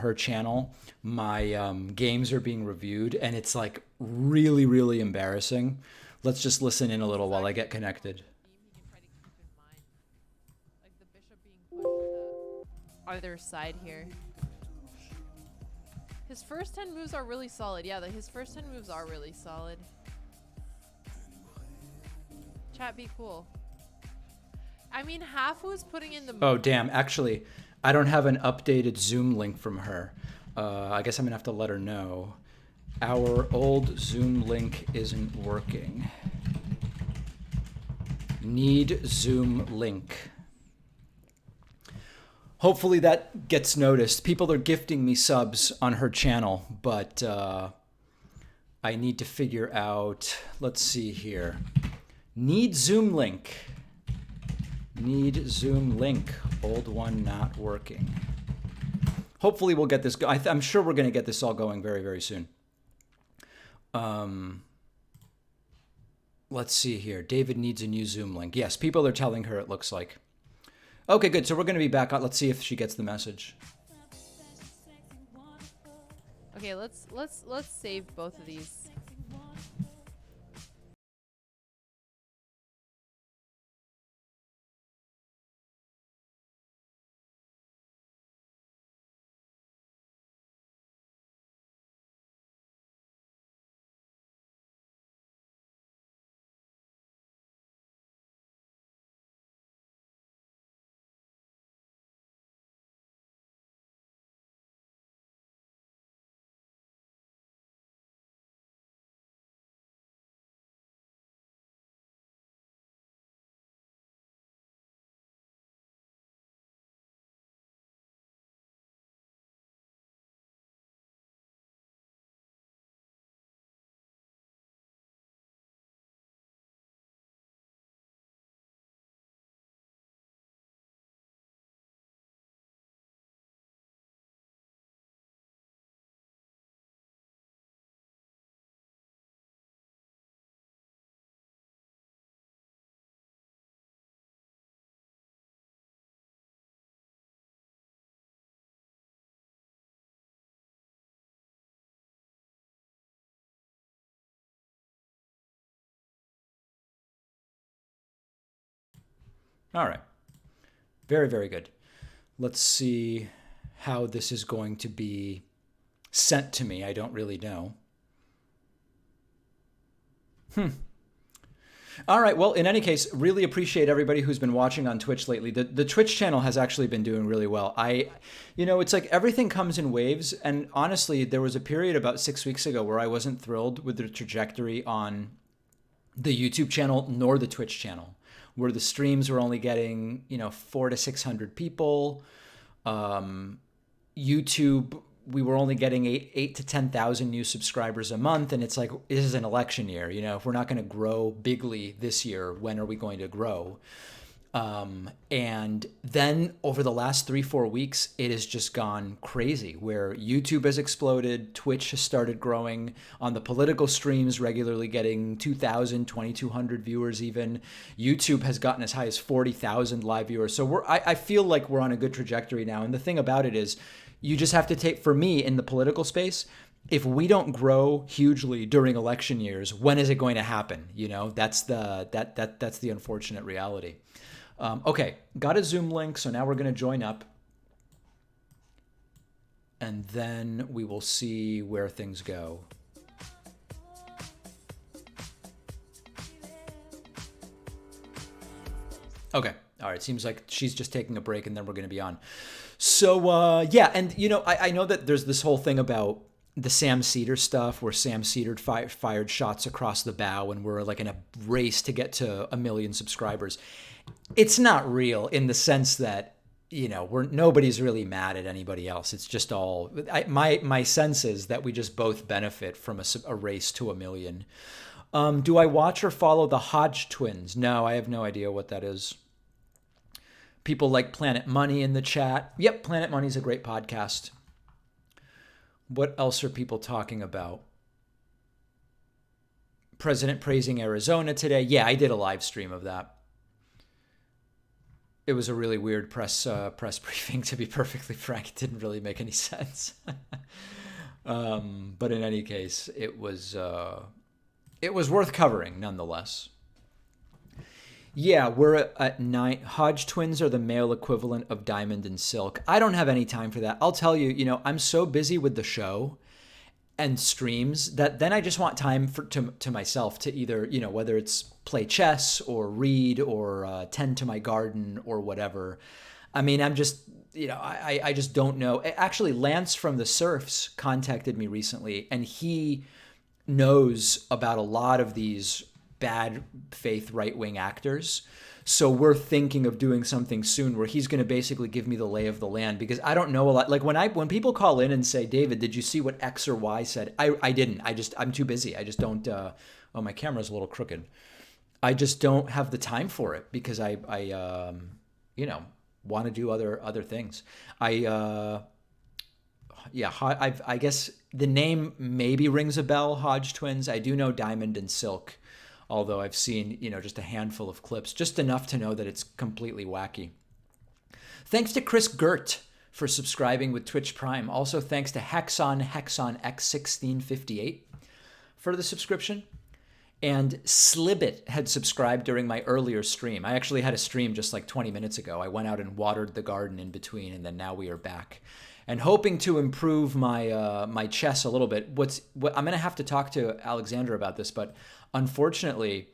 her channel, my games are being reviewed, and it's like really, really embarrassing. Let's just listen in a little while I get connected. He can try to keep in mind, like the bishop being pushed to either side here. His first 10 moves are really solid. Yeah, his first 10 moves are really solid. Chat, be cool. I mean, half was putting in the... Oh, damn. Actually, I don't have an updated Zoom link from her. I guess I'm going to have to let her know. Our old Zoom link isn't working. Need Zoom link. Hopefully that gets noticed. People are gifting me subs on her channel, but I need to figure out... Let's see here. Need Zoom link. Need Zoom link. Old one not working. Hopefully we'll get this. I'm sure we're going to get this all going very, very soon. Let's see here. David needs a new Zoom link. Yes, people are telling her, it looks like. Okay, good. So we're going to be back on. Let's see if she gets the message. Okay, let's save both of these. All right. Very, very good. Let's see how this is going to be sent to me. I don't really know. All right. Well, in any case, really appreciate everybody who's been watching on Twitch lately. The Twitch channel has actually been doing really well. It's like everything comes in waves. And honestly, there was a period about 6 weeks ago where I wasn't thrilled with the trajectory on the YouTube channel nor the Twitch channel, where the streams were only getting, 400 to 600 people. YouTube, we were only getting 8 to 10,000 new subscribers a month. And it's like, this is an election year. If we're not going to grow bigly this year, when are we going to grow? And then over the last 3-4 weeks, it has just gone crazy, where YouTube has exploded. Twitch has started growing on the political streams, regularly getting 2,000, 2,200 viewers even. YouTube has gotten as high as 40,000 live viewers. So I feel like we're on a good trajectory now. And the thing about it is, you just have to take, for me in the political space, if we don't grow hugely during election years, when is it going to happen? That's the unfortunate reality. Okay, got a Zoom link, so now we're going to join up. And then we will see where things go. Okay, all right, seems like she's just taking a break and then we're going to be on. So, yeah, and, I know that there's this whole thing about the Sam Cedar stuff, where Sam Cedar fired shots across the bow and we're like in a race to get to 1 million subscribers. It's not real in the sense that, nobody's really mad at anybody else. It's just all, my sense is that we just both benefit from a race to 1 million. Do I watch or follow the Hodge twins? No, I have no idea what that is. People like Planet Money in the chat. Yep, Planet Money's a great podcast. What else are people talking about? President praising Arizona today. Yeah, I did a live stream of that. it was a really weird press briefing, to be perfectly frank. It didn't really make any sense. But in any case, it was worth covering nonetheless. Yeah, we're at 9. Hodge twins are the male equivalent of Diamond and Silk. I don't have any time for that. I'll tell you, I'm so busy with the show and streams that then I just want time to myself to either, whether it's play chess or read or tend to my garden or whatever. I mean, I'm just, I just don't know. Actually, Lance from the Surfs contacted me recently, and he knows about a lot of these bad faith right wing actors. So we're thinking of doing something soon where he's going to basically give me the lay of the land, because I don't know a lot. Like when people call in and say, "David, did you see what X or Y said?" I didn't. I'm too busy. I just don't. Oh, my camera's a little crooked. I just don't have the time for it because I want to do other things. I guess the name maybe rings a bell. Hodge twins. I do know Diamond and Silk, although I've seen, just a handful of clips, just enough to know that it's completely wacky. Thanks to Chris Gert for subscribing with Twitch Prime. Also, thanks to Hexon X1658 for the subscription. And Slibbit had subscribed during my earlier stream. I actually had a stream just like 20 minutes ago. I went out and watered the garden in between, and then now we are back. And hoping to improve my chess a little bit. I'm going to have to talk to Alexandra about this, but unfortunately,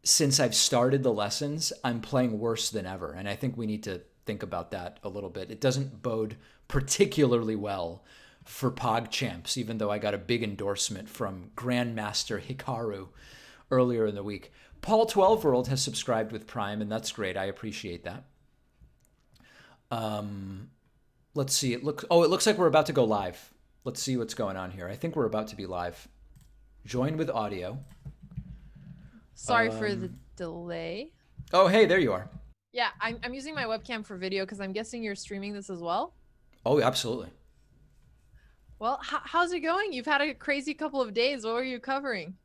since I've started the lessons, I'm playing worse than ever. And I think we need to think about that a little bit. It doesn't bode particularly well for PogChamps, even though I got a big endorsement from Grandmaster Hikaru earlier in the week. Paul 12-year-old has subscribed with Prime, and that's great. I appreciate that. Let's see. It looks like we're about to go live. Let's see what's going on here. I think we're about to be live. Join with audio. Sorry for the delay. Oh, hey, there you are. Yeah, I'm using my webcam for video because I'm guessing you're streaming this as well. Oh, absolutely. Well, how's it going? You've had a crazy couple of days. What were you covering?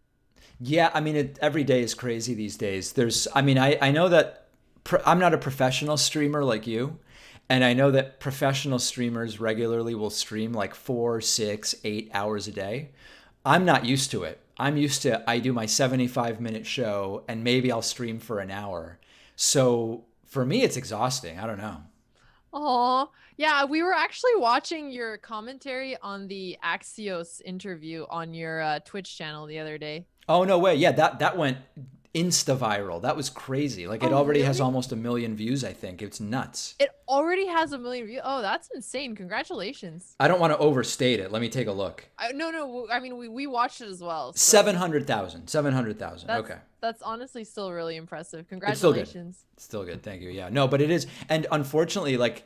Yeah, I mean, every day is crazy these days. I know that I'm not a professional streamer like you, and I know that professional streamers regularly will stream like 4, 6, 8 hours a day. I'm not used to it. I'm used to, I do my 75-minute show, and maybe I'll stream for an hour. So for me, it's exhausting. I don't know. Oh, yeah, we were actually watching your commentary on the Axios interview on your Twitch channel the other day. Oh, no way. Yeah, that went insta-viral. That was crazy. Like, it already has almost 1 million views, I think. It's nuts. It already has 1 million views? Oh, that's insane. Congratulations. I don't want to overstate it. Let me take a look. No. I mean, we watched it as well. So. 700,000. 700,000. Okay. That's honestly still really impressive. Congratulations. It's still good. Thank you. Yeah. No, but it is. And unfortunately, like,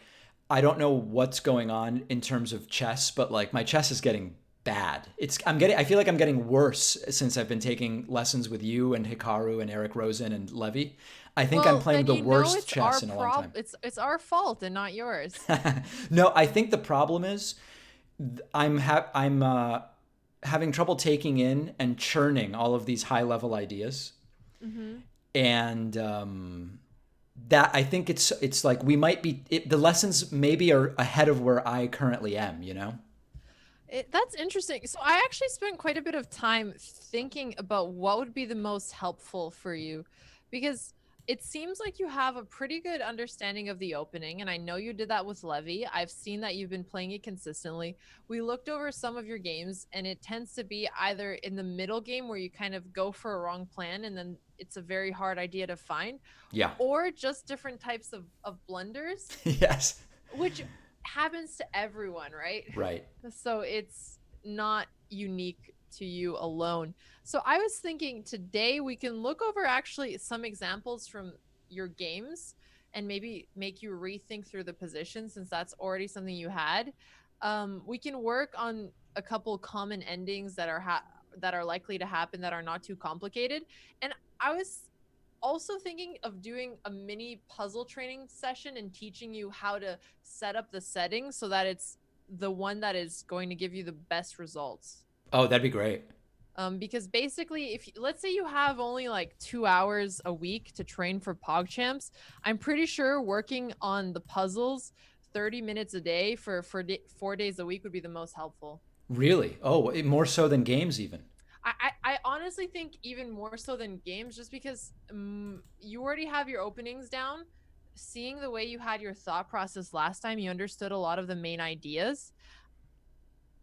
I don't know what's going on in terms of chess, but like my chess is getting bad. I feel like I'm getting worse since I've been taking lessons with you and Hikaru and Eric Rosen and Levy. I think I'm playing the worst chess in a long time. It's our fault and not yours. No, I think the problem is I'm having trouble taking in and churning all of these high level ideas. Mm-hmm. And that I think it's like we might be the lessons maybe are ahead of where I currently am, That's interesting. So I actually spent quite a bit of time thinking about what would be the most helpful for you, because it seems like you have a pretty good understanding of the opening, and I know you did that with Levy. I've seen that you've been playing it consistently. We looked over some of your games, and it tends to be either in the middle game where you kind of go for a wrong plan and then it's a very hard idea to find. Yeah. Or just different types of blunders. Yes. Which happens to everyone, right? Right. So it's not unique to you alone. So I was thinking today we can look over actually some examples from your games and maybe make you rethink through the position, since that's already something you had. We can work on a couple common endings that are likely to happen that are not too complicated. And I was also thinking of doing a mini puzzle training session and teaching you how to set up the settings so that it's the one that is going to give you the best results. Oh, that'd be great. Because basically, if let's say you have only like 2 hours a week to train for PogChamps, I'm pretty sure working on the puzzles 30 minutes a day for 4 days a week would be the most helpful. Really? Oh, more so than games even. I honestly think even more so than games, just because you already have your openings down. Seeing the way you had your thought process last time, you understood a lot of the main ideas.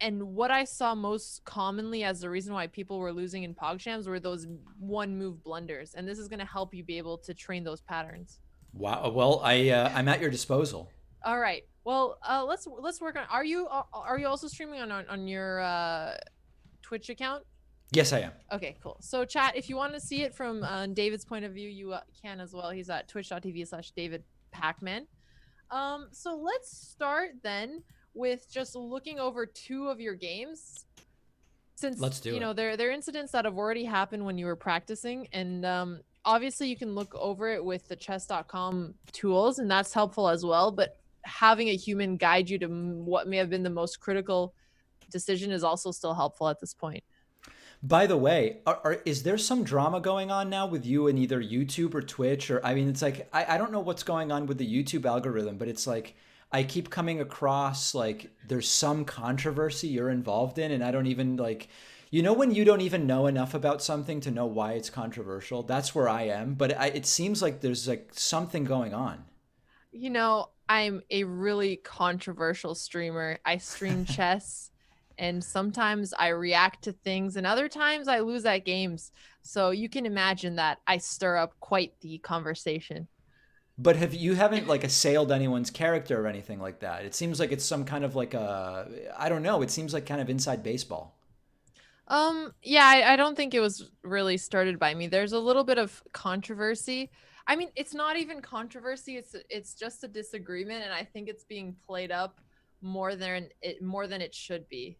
And what I saw most commonly as the reason why people were losing in PogChamps were those one move blunders. And this is going to help you be able to train those patterns. Wow. Well, I'm at your disposal. All right. Well, let's work on. Are you also streaming on your Twitch account? Yes, I am. Okay, cool. So, chat, if you want to see it from David's point of view, you can as well. He's at twitch.tv/David Pakman. So let's start then with just looking over two of your games, since Let's do it. they're incidents that have already happened when you were practicing, and obviously you can look over it with the chess.com tools, and that's helpful as well. But having a human guide you to what may have been the most critical decision is also still helpful at this point. By the way, is there some drama going on now with you in either YouTube or Twitch? Or, I mean, it's like, I don't know what's going on with the YouTube algorithm, but it's like, I keep coming across like there's some controversy you're involved in, and I don't even like, when you don't even know enough about something to know why it's controversial. That's where I am. But it seems like there's like something going on. I'm a really controversial streamer. I stream chess, and sometimes I react to things, and other times I lose at games. So you can imagine that I stir up quite the conversation. But you haven't like assailed anyone's character or anything like that. It seems like it's some kind of like I don't know. It seems like kind of inside baseball. Yeah, I don't think it was really started by me. There's a little bit of controversy. I mean, it's not even controversy. It's just a disagreement, and I think it's being played up more than it should be.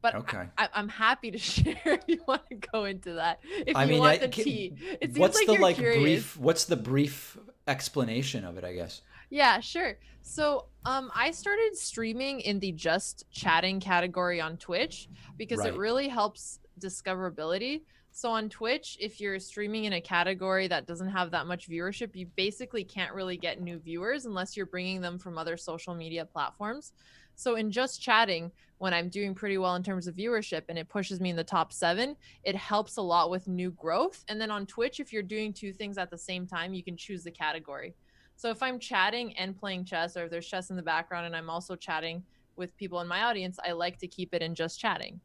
But Okay. I'm happy to share if you want to go into that. If I you mean, want the tea, it seems what's like the you're like curious. brief? What's the brief explanation of it? I guess. Yeah, sure. So, I started streaming in the just chatting category on Twitch because it Right. really helps discoverability. So on Twitch, if you're streaming in a category that doesn't have that much viewership, you basically can't really get new viewers unless you're bringing them from other social media platforms. So in just chatting, when I'm doing pretty well in terms of viewership and it pushes me in the top 7, it helps a lot with new growth. And then on Twitch, if you're doing two things at the same time, you can choose the category. So if I'm chatting and playing chess, or if there's chess in the background and I'm also chatting with people in my audience, I like to keep it in just chatting.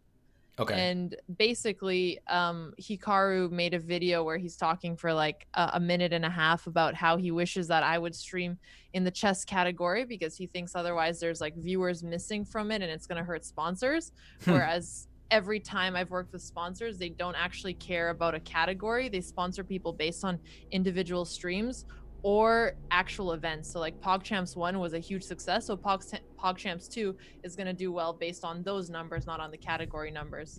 Okay. And basically, Hikaru made a video where he's talking for like a minute and a half about how he wishes that I would stream in the chess category because he thinks otherwise there's like viewers missing from it and it's going to hurt sponsors. Whereas every time I've worked with sponsors, they don't actually care about a category. They sponsor people based on individual streams or actual events. So like PogChamps 1 was a huge success. So PogChamps 2 is going to do well based on those numbers, not on the category numbers.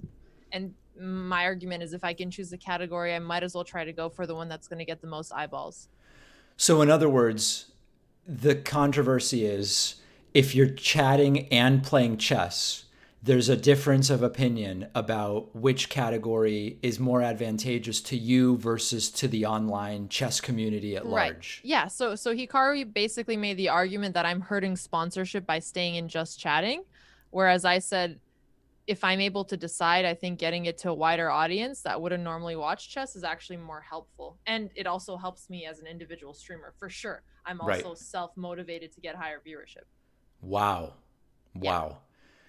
And my argument is if I can choose the category, I might as well try to go for the one that's going to get the most eyeballs. So in other words, the controversy is if you're chatting and playing chess, there's a difference of opinion about which category is more advantageous to you versus to the online chess community at Right. large. Yeah. So Hikaru basically made the argument that I'm hurting sponsorship by staying in just chatting. Whereas I said, if I'm able to decide, I think getting it to a wider audience that wouldn't normally watch chess is actually more helpful. And it also helps me as an individual streamer for sure. I'm Right. also self-motivated to get higher viewership. Wow. Yeah. Wow.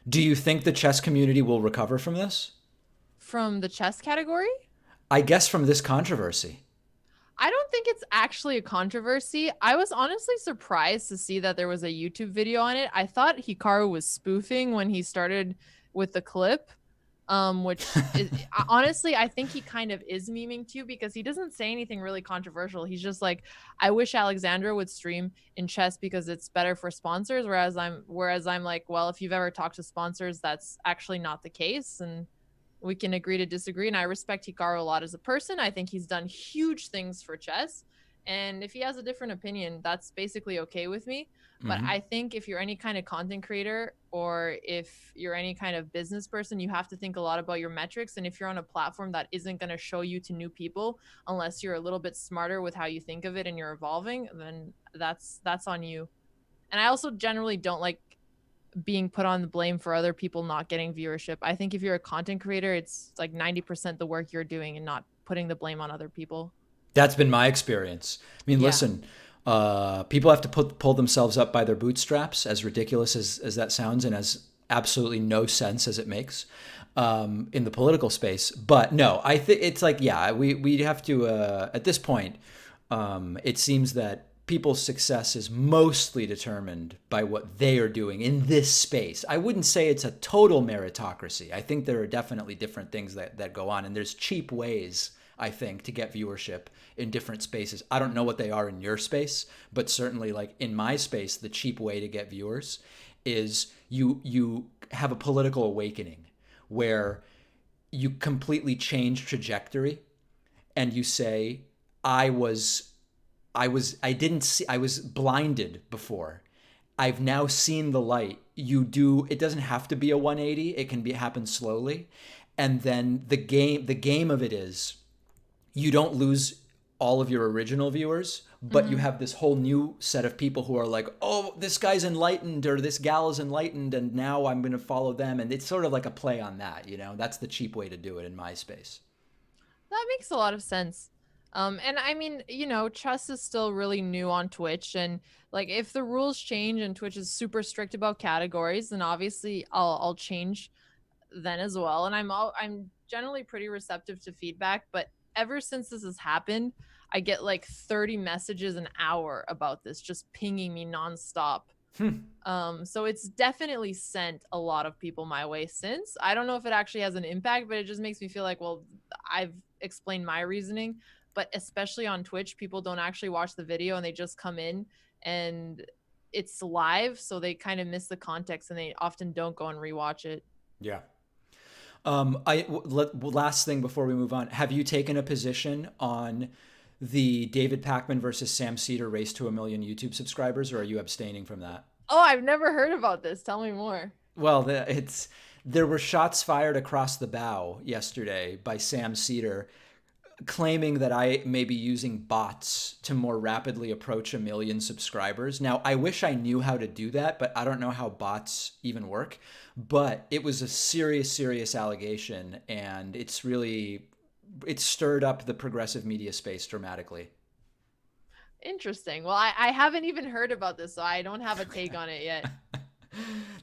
Do you think the chess community will recover from this? From the chess category? I guess from this controversy. I don't think it's actually a controversy. I was honestly surprised to see that there was a YouTube video on it. I thought Hikaru was spoofing when he started with the clip, which is honestly, I think he kind of is memeing too because he doesn't say anything really controversial. He's just like, I wish Alexandra would stream in chess because it's better for sponsors. Whereas I'm like, well, if you've ever talked to sponsors, that's actually not the case. And we can agree to disagree. And I respect Hikaru a lot as a person. I think he's done huge things for chess. And if he has a different opinion, that's basically okay with me. But Hmm. I think if you're any kind of content creator or if you're any kind of business person, you have to think a lot about your metrics. And if you're on a platform that isn't going to show you to new people unless you're a little bit smarter with how you think of it and you're evolving, then that's on you. And I also generally don't like being put on the blame for other people not getting viewership. I think if you're a content creator, it's like 90% the work you're doing and not putting the blame on other people. That's been my experience. I mean, Yeah. listen, people have to pull themselves up by their bootstraps, as ridiculous as that sounds, and as absolutely no sense as it makes in the political space. But no, I think it's like, yeah, we have to, at this point, it seems that people's success is mostly determined by what they are doing in this space. I wouldn't say it's a total meritocracy. I think there are definitely different things that go on, and there's cheap ways, I think, to get viewership in different spaces. I don't know what they are in your space, but certainly like in my space, the cheap way to get viewers is you have a political awakening where you completely change trajectory and you say, I was I didn't see, I was blinded before. I've now seen the light. You do, it doesn't have to be a 180. It can be happen slowly. And then the game of it is you don't lose all of your original viewers, but you Mm-hmm. have this whole new set of people who are like, oh, this guy's enlightened or this gal is enlightened, and now I'm going to follow them. And it's sort of like a play on that, you know? That's the cheap way to do it in my space. That makes a lot of sense. And I mean, trust is still really new on Twitch. And like, if the rules change and Twitch is super strict about categories, then obviously I'll change then as well. And I'm generally pretty receptive to feedback. But ever since this has happened, I get like 30 messages an hour about this, just pinging me nonstop. Hmm. So it's definitely sent a lot of people my way since. I don't know if it actually has an impact, but it just makes me feel like, well, I've explained my reasoning. But especially on Twitch, people don't actually watch the video and they just come in and it's live, so they kind of miss the context and they often don't go and rewatch it. Yeah. Last thing before we move on, have you taken a position on the David Pakman versus Sam Cedar race to 1 million YouTube subscribers, or are you abstaining from that? Oh, I've never heard about this. Tell me more. Well, there were shots fired across the bow yesterday by Sam Cedar, claiming that I may be using bots to more rapidly approach 1 million subscribers. Now, I wish I knew how to do that, but I don't know how bots even work. But it was a serious, serious allegation, and it stirred up the progressive media space dramatically. Interesting. Well, I haven't even heard about this, so I don't have a take on it yet.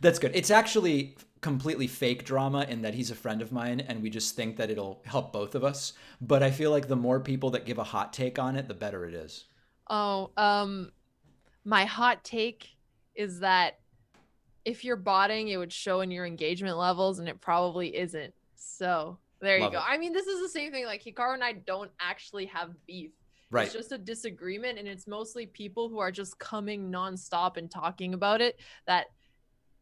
That's good. It's actually completely fake drama in that he's a friend of mine and we just think that it'll help both of us. But I feel like the more people that give a hot take on it, the better it is. Oh, my hot take is that if you're botting, it would show in your engagement levels, and it probably isn't. So there you Love go. it. I mean, this is the same thing. Like, Hikaru and I don't actually have beef. It's Right. just a disagreement, and it's mostly people who are just coming nonstop and talking about it that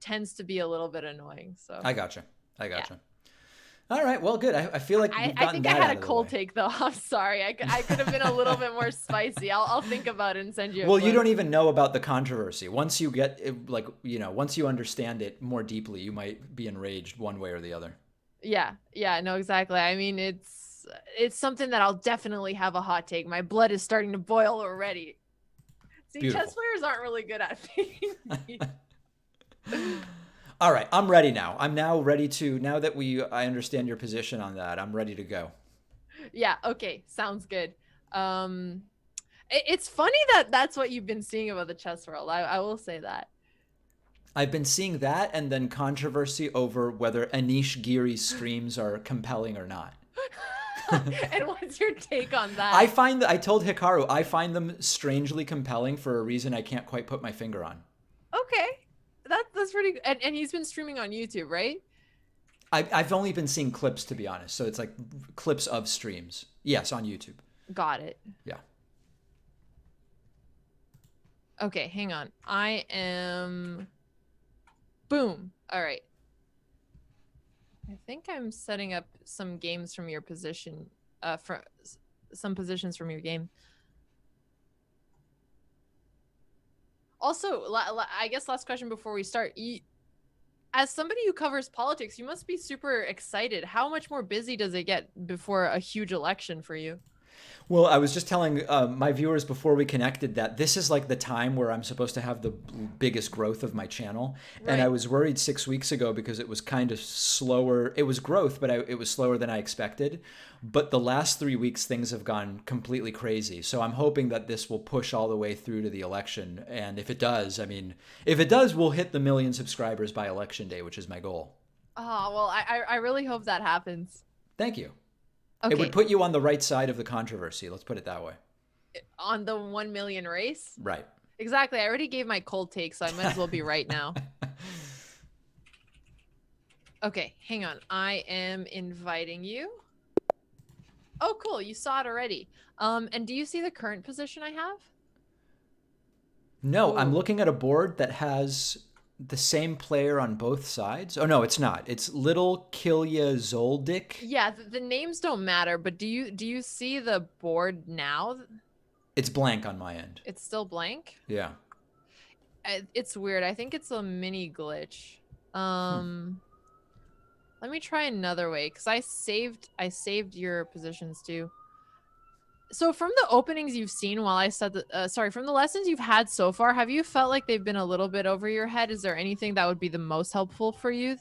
tends to be a little bit annoying. So I gotcha. I yeah. gotcha. All right. Well, good. I feel like we've I gotten think I that had out a of the cold way. take though. I'm sorry. I could have been a little bit more spicy. I'll think about it and send you a Well, you clip. don't even know about the controversy. Once you get like, once you understand it more deeply, you might be enraged one way or the other. Yeah, no, exactly. I mean, it's something that I'll definitely have a hot take. My blood is starting to boil already. See, chess Beautiful. players aren't really good at picking. All right, I'm ready now. I'm now ready to now that I understand your position on that. I'm ready to go. Yeah, okay, sounds good. Um, it's funny that that's what you've been seeing about the chess world. I will say that. I've been seeing that and then controversy over whether Anish Giri's streams are compelling or not. And what's your take on I that? find that I told Hikaru I find them strangely compelling for a reason I can't quite put my finger on. Okay, that's pretty good. And he's been streaming on YouTube, right? I've only been seeing clips to be honest, so it's like clips of streams. Yes, on YouTube. Got it. Yeah. Okay, hang on. I am. Boom. All right. I think I'm setting up some games from your position, from some positions from your game. Also, I guess last question before we start. As somebody who covers politics, you must be super excited. How much more busy does it get before a huge election for you? Well, I was just telling my viewers before we connected that this is like the time where I'm supposed to have the biggest growth of my channel. And I Right. was worried 6 weeks ago because it was kind of slower. It was growth, but it was slower than I expected. But the last 3 weeks, things have gone completely crazy. So I'm hoping that this will push all the way through to the election. And if it does, I mean, if it does, we'll hit the million subscribers by election day, which is my goal. Oh, well, I really hope that happens. Thank you. It would Okay, put you on the right side of the controversy. Let's put it that way. on the 1 million race? Right. Exactly. I already gave my cold take, so I might as well be right now. Okay, hang on. I am inviting you. Oh, cool. You saw it already. And do you see the current position I have? No, I'm Ooh. looking at a board that has the same player on both sides. Oh no, it's not. It's Little Kilya Zoldyck. Yeah, the names don't matter, but do you see the board now? It's blank on my end. It's still blank. Yeah. It's weird. I think it's a mini glitch. Um, Let me try another way because I saved your positions too. So from the openings you've seen while I said the sorry, from the lessons you've had so far, have you felt like they've been a little bit over your head? Is there anything that would be the most helpful for you?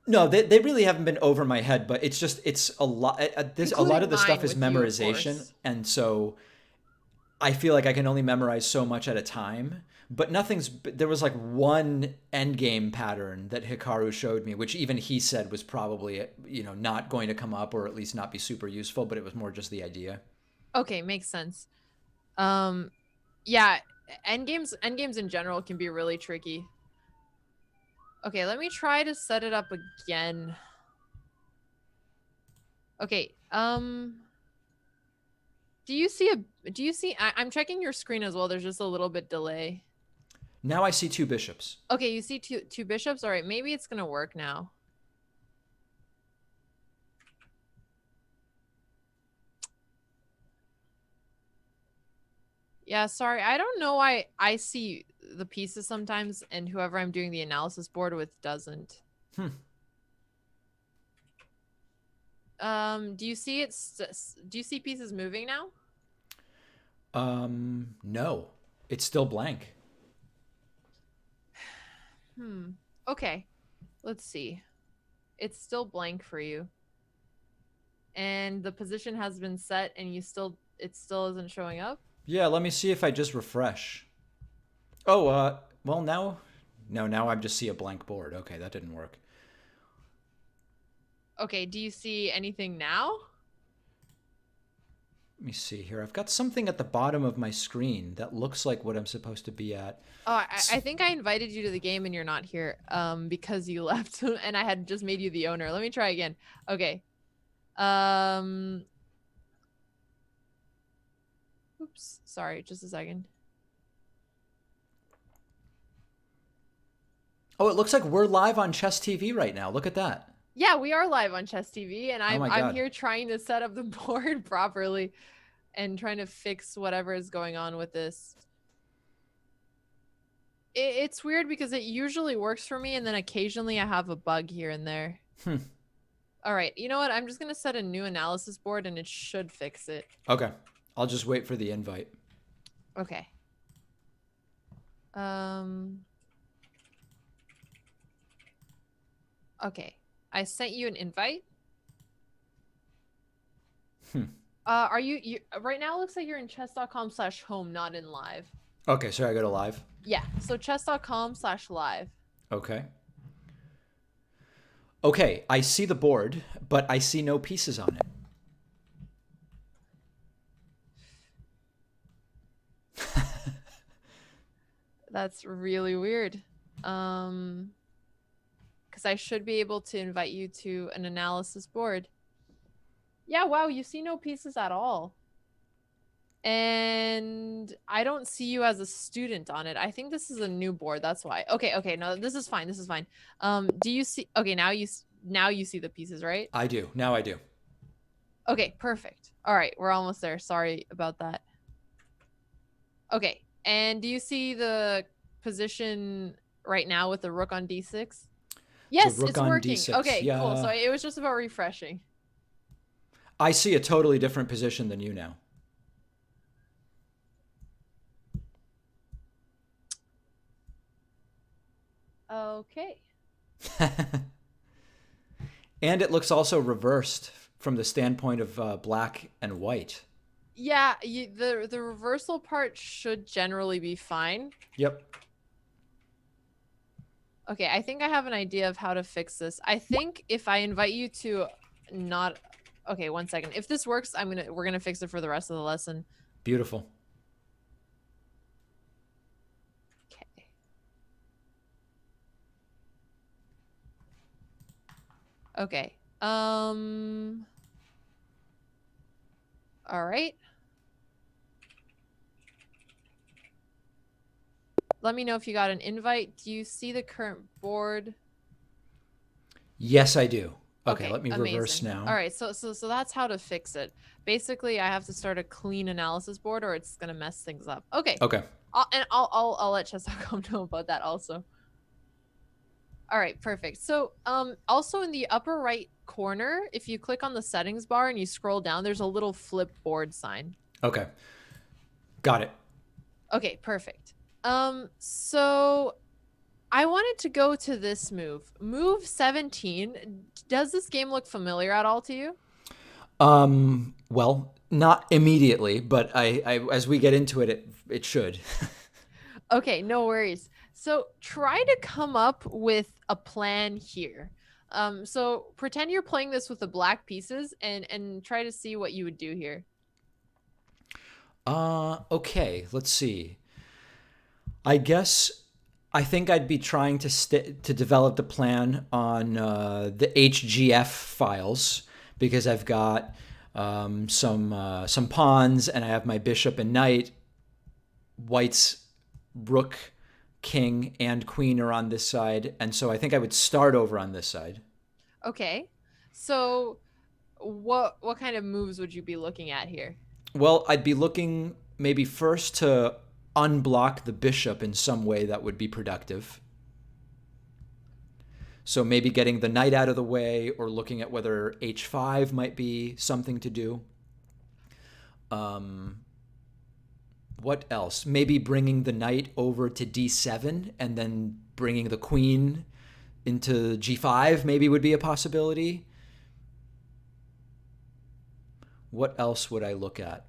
No, they really haven't been over my head, but it's just it's a lot. This a lot Including of the stuff mine is with you, of memorization, course. and so I feel like I can only memorize so much at a time. But nothing's. There was like one endgame pattern that Hikaru showed me, which even he said was probably not going to come up or at least not be super useful. But it was more just the idea. Okay, makes sense. Um, yeah, endgames in general can be really tricky. Okay, let me try to set it up again. Okay, do you see I'm checking your screen as well. There's just a little bit delay. Now I see two bishops. Okay, you see two bishops. All right, maybe it's gonna work now. Yeah, sorry. I don't know why I see the pieces sometimes and whoever I'm doing the analysis board with doesn't. Hmm. Do you see do you see pieces moving now? No, it's still blank. Hmm. Okay. Let's see. It's still blank for you. And the position has been set and it still isn't showing up? Yeah, let me see if I just refresh. Oh, well now, no, now I just see a blank board. Okay, that didn't work. Okay, do you see anything now? Let me see here. I've got something at the bottom of my screen that looks like what I'm supposed to be at. Oh, I think I invited you to the game and you're not here because you left and I had just made you the owner. Let me try again. Okay. Um Oops, sorry, just a second. Oh, it looks like we're live on Chess TV right now. Look at that. Yeah, we are live on Chess TV and Oh I'm my I'm God. here trying to set up the board properly and trying to fix whatever is going on with this. It's weird because it usually works for me and then occasionally I have a bug here and there. Hmm. All right, you know what? I'm just going to set a new analysis board and it should fix it. Okay. I'll just wait for the invite. Okay. Um Okay. I sent you an invite. Hmm. Are you right now? It looks like you're in chess.com/home, not in live. Okay, so I go to live. Yeah, so chess.com/live. Okay. Okay, I see the board, but I see no pieces on it. That's really weird. Because I should be able to invite you to an analysis board. Yeah, wow, you see no pieces at all. And I don't see you as a student on it. I think this is a new board. That's why. Okay, no, this is fine. This is fine. Do you see? Okay, now you see the pieces, right? I do. Now I do. Okay, perfect. All right, we're almost there. Sorry about that. Okay, and do you see the position right now with the rook on d6? The Yes, rook it's on working. d6. Okay, cool. So Yeah. it was just about refreshing. I see a totally different position than you now. Okay. And it looks also reversed from the standpoint of black and white. Yeah, the reversal part should generally be fine. Yep. Okay, I think I have an idea of how to fix this. I think if I invite you to not okay, one second. If this works, we're gonna fix it for the rest of the lesson. Beautiful. Okay. Okay. All right. Let me know if you got an invite. Do you see the current board? Yes, I do. Okay, Okay, let me reverse amazing. All now. right, so that's how to fix it. Basically, I have to start a clean analysis board, or it's gonna mess things up. Okay, Okay. I'll let Chess.com know about that also. All right, perfect. So, also in the upper right corner, if you click on the settings bar and you scroll down, there's a little flip board sign. Okay. Got it. Okay, perfect. So I wanted to go to this move. Move 17. Does this game look familiar at all to you? Well, not immediately, but I as we get into it, it should. Okay, no worries. So try to come up with a plan here. So pretend you're playing this with the black pieces and try to see what you would do here. Okay, let's see. I guess I think I'd be trying to develop the plan on the HGF files because I've got some pawns and I have my bishop and knight. White's rook, king, and queen are on this side, and so I think I would start over on this side. Okay. So what kind of moves would you be looking at here? Well, I'd be looking maybe first to unblock the bishop in some way that would be productive. So maybe getting the knight out of the way or looking at whether h5 might be something to do. Um, what else? Maybe bringing the knight over to d7 and then bringing the queen into g5 maybe would be a possibility. What else would I look at?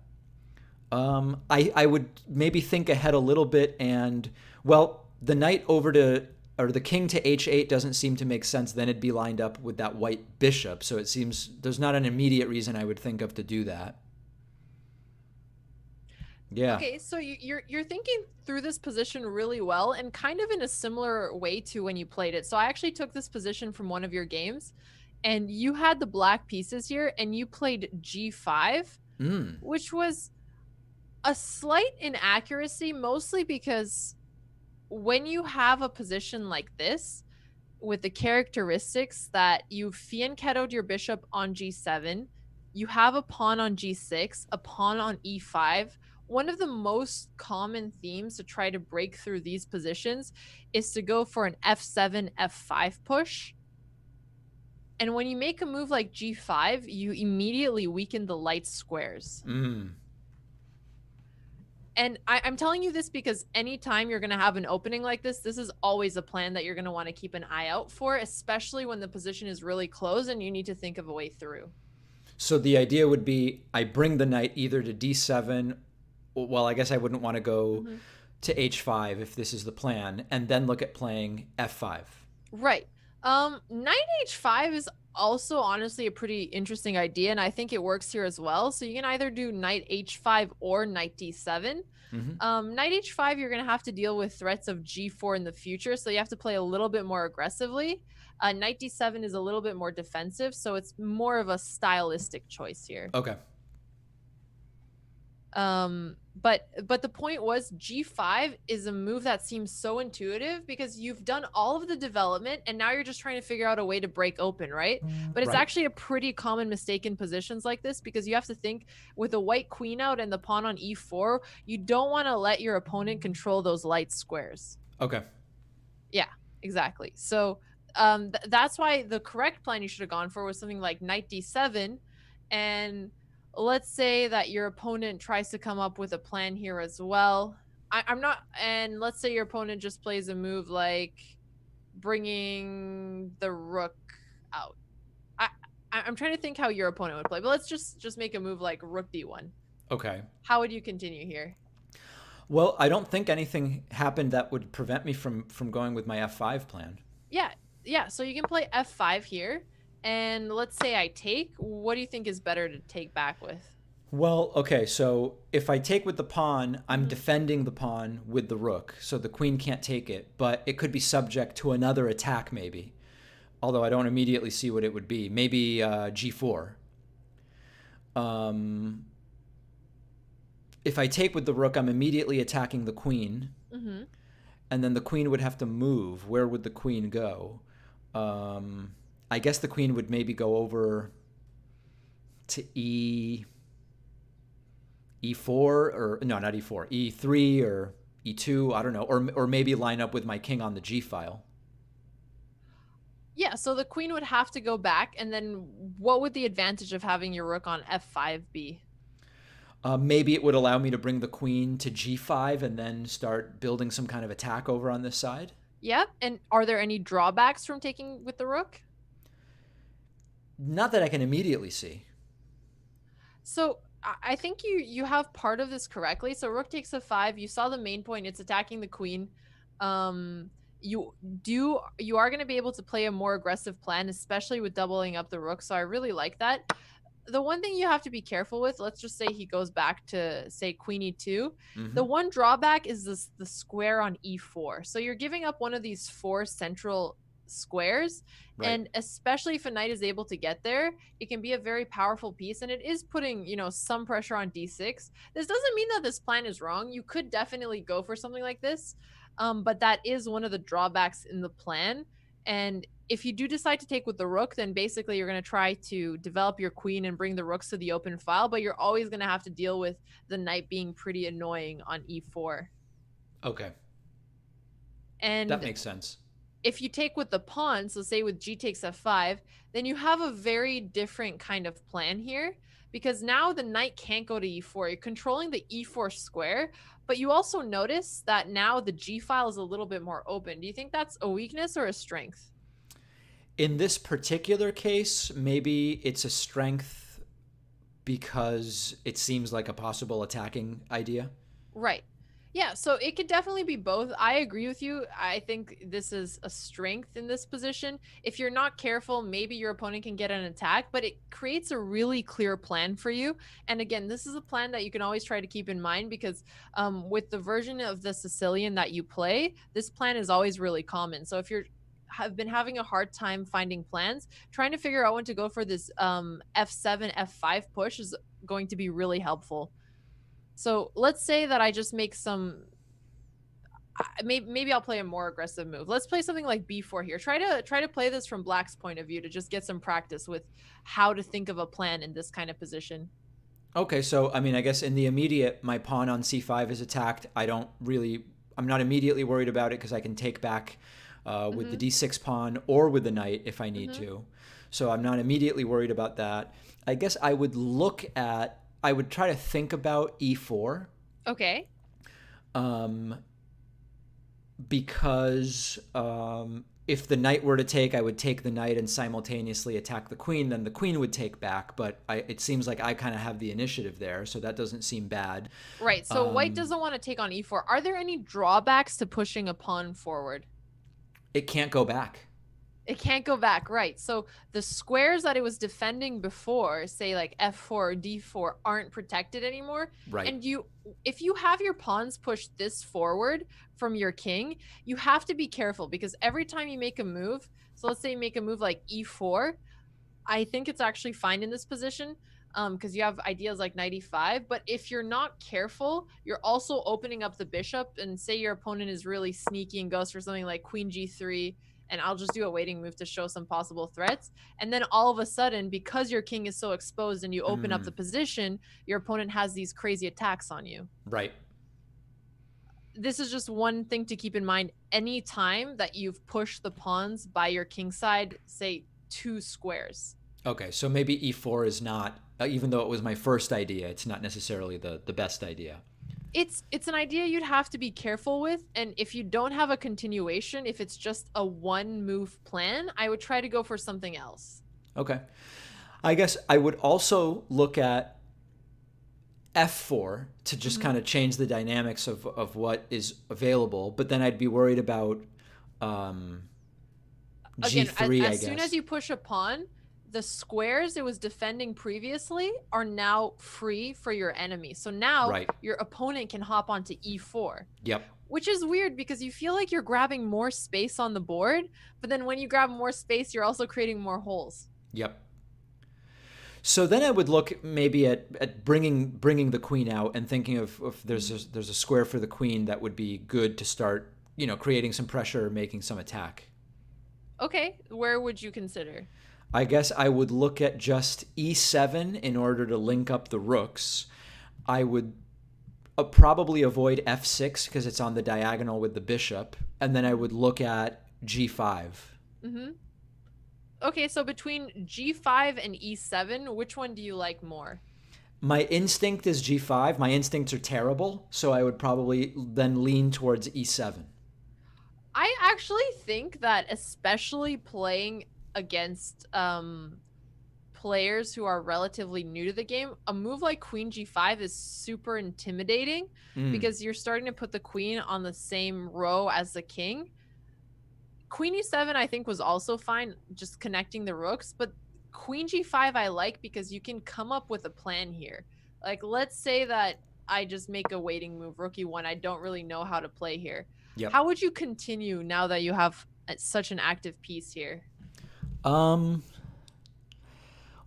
I would maybe think ahead a little bit and, well, the knight over to, or the king to h8 doesn't seem to make sense. Then it'd be lined up with that white bishop. So it seems there's not an immediate reason I would think of to do that. Yeah. Okay, so you're thinking through this position really well and kind of in a similar way to when you played it. So I actually took this position from one of your games and you had the black pieces here and you played g5, which was a slight inaccuracy mostly because when you have a position like this with the characteristics that you fianchettoed your bishop on g7, you have a pawn on g6, a pawn on e5. One of the most common themes to try to break through these positions is to go for an f7, f5 push. And when you make a move like g5, you immediately weaken the light squares. And I'm telling you this because anytime you're going to have an opening like this is always a plan that you're going to want to keep an eye out for, especially when the position is really close and you need to think of a way through. So the idea would be I bring the knight either to d7. Well, I guess I wouldn't want to go to h5 if this is the plan, and then look at playing f5. Right. Knight h5 is also honestly a pretty interesting idea, and I think it works here as well. So you can either do knight h5 or knight d7. Knight h5, you're going to have to deal with threats of g4 in the future, so you have to play a little bit more aggressively. Knight d7 is a little bit more defensive, so it's more of a stylistic choice here. Okay. But the point was g5 is a move that seems so intuitive because you've done all of the development and now you're just trying to figure out a way to break open, right? But it's actually a pretty common mistake in positions like this because you have to think with the white queen out and the pawn on e4, you don't want to let your opponent control those light squares. Okay. Yeah, exactly. So that's why the correct plan you should have gone for was something like knight d7. And let's say that your opponent tries to come up with a plan here as well. I'm not, and let's say your opponent just plays a move like bringing the rook out. I, I'm trying to think how your opponent would play, but let's just make a move like rook d1. Okay. How would you continue here? Well, I don't think anything happened that would prevent me from going with my f5 plan. Yeah, yeah. So you can play f5 here, and let's say I take. What do you think is better to take back with? Well, okay, so if I take with the pawn, I'm Hmm. defending the pawn with the rook, so the queen can't take it, but it could be subject to another attack maybe. Although I don't immediately see what it would be. Maybe g4. Um, if I take with the rook, I'm immediately attacking the queen, Hmm. and then the queen would have to move. Where would the queen go? I guess the queen would maybe go over to e4, or no, not e4, e3 or e2. I don't know, or maybe line up with my king on the g file. Yeah. So the queen would have to go back, and then what would the advantage of having your rook on f5 be? Maybe it would allow me to bring the queen to g5 and then start building some kind of attack over on this side. Yep. And are there any drawbacks from taking with the rook? Not that I can immediately see. So I think you have part of this correctly. So rook takes f5. You saw the main point. It's attacking the queen. Um, you are going to be able to play a more aggressive plan, especially with doubling up the rook. So I really like that. The one thing you have to be careful with, let's just say he goes back to say queen e2. The Mm-hmm. one drawback is this the square on e4. So you're giving up one of these four central squares, Right. and especially if a knight is able to get there, it can be a very powerful piece, and it is putting, some pressure on d6. This doesn't mean that this plan is wrong. You could definitely go for something like this. But that is one of the drawbacks in the plan. And if you do decide to take with the rook, then basically you're going to try to develop your queen and bring the rooks to the open file, but you're always going to have to deal with the knight being pretty annoying on e4. Okay. That And makes sense. if you take with the pawn, so say with g takes f5, then you have a very different kind of plan here, because now the knight can't go to e4. You're controlling the e4 square, but you also notice that now the g file is a little bit more open. Do you think that's a weakness or a strength? In this particular case, maybe it's a strength because it seems like a possible attacking idea. Right. Yeah, so it could definitely be both. I agree with you. I think this is a strength in this position. If you're not careful, maybe your opponent can get an attack, but it creates a really clear plan for you. And again, this is a plan that you can always try to keep in mind, because with the version of the Sicilian that you play, this plan is always really common. So if you're have been having a hard time finding plans, trying to figure out when to go for this f7 f5 push is going to be really helpful. So let's say that I just make some. Maybe I'll play a more aggressive move. Let's play something like b4 here. Try to play this from Black's point of view to just get some practice with how to think of a plan in this kind of position. Okay, so I mean, I guess in the immediate, my pawn on c5 is attacked. I'm not immediately worried about it because I can take back with the Mm-hmm. d6 pawn or with the knight if I need Mm-hmm. to. So I'm not immediately worried about that. I guess I would try to think about e4, Okay. um, because if the knight were to take, I would take the knight and simultaneously attack the queen. Then the queen would take back, but it seems like I kind of have the initiative there, so that doesn't seem bad. Right. So white doesn't want to take on e4. Are there any drawbacks to pushing a pawn forward? It can't go back. It can't go back, right? So the squares that it was defending before, say like f4 or d4, aren't protected anymore. Right. And if you have your pawns push this forward from your king, you have to be careful, because every time you make a move, so let's say you make a move like e4, I think it's actually fine in this position, because you have ideas like knight e5. But if you're not careful, you're also opening up the bishop. And say your opponent is really sneaky and goes for something like queen g3, and I'll just do a waiting move to show some possible threats. And then all of a sudden, because your king is so exposed and you open up the Mm, position, your opponent has these crazy attacks on you. right. this is just one thing to keep in mind. Any time that you've pushed the pawns by your king side, say 2 squares. Okay, so maybe e4 is not, even though it was my first idea, it's not necessarily the best idea. It's an idea you'd have to be careful with, and if you don't have a continuation, if it's just a one move plan, I would try to go for something else. Okay. I guess I would also look at f4 to just Mhm. kind of change the dynamics of what is available, but then I'd be worried about um, Again, as, g3, I as soon as guess. you push a pawn, the squares it was defending previously are now free for your enemy. So now Right. your opponent can hop onto e4, Yep. which is weird because you feel like you're grabbing more space on the board, but then when you grab more space, you're also creating more holes. Yep. So then I would look maybe at bringing the queen out and thinking of if there's a square for the queen that would be good to start, creating some pressure or making some attack. Okay, where would you consider? I guess I would look at just e7 in order to link up the rooks. I would probably avoid f6 because it's on the diagonal with the bishop, and then I would look at g5. Mm-hmm. Okay, so between g5 and e7, which one do you like more? My instinct is g5. My instincts are terrible, so I would probably then lean towards e7. I actually think that especially playing against players who are relatively new to the game, a move like queen g5 is super intimidating Mm, because you're starting to put the queen on the same row as the king. Queen e7 I think was also fine just connecting the rooks, but queen g5 I like because you can come up with a plan here. Like let's say that I just make a waiting move rook e1. I don't really know how to play here. yep. How would you continue now that you have such an active piece here? Um.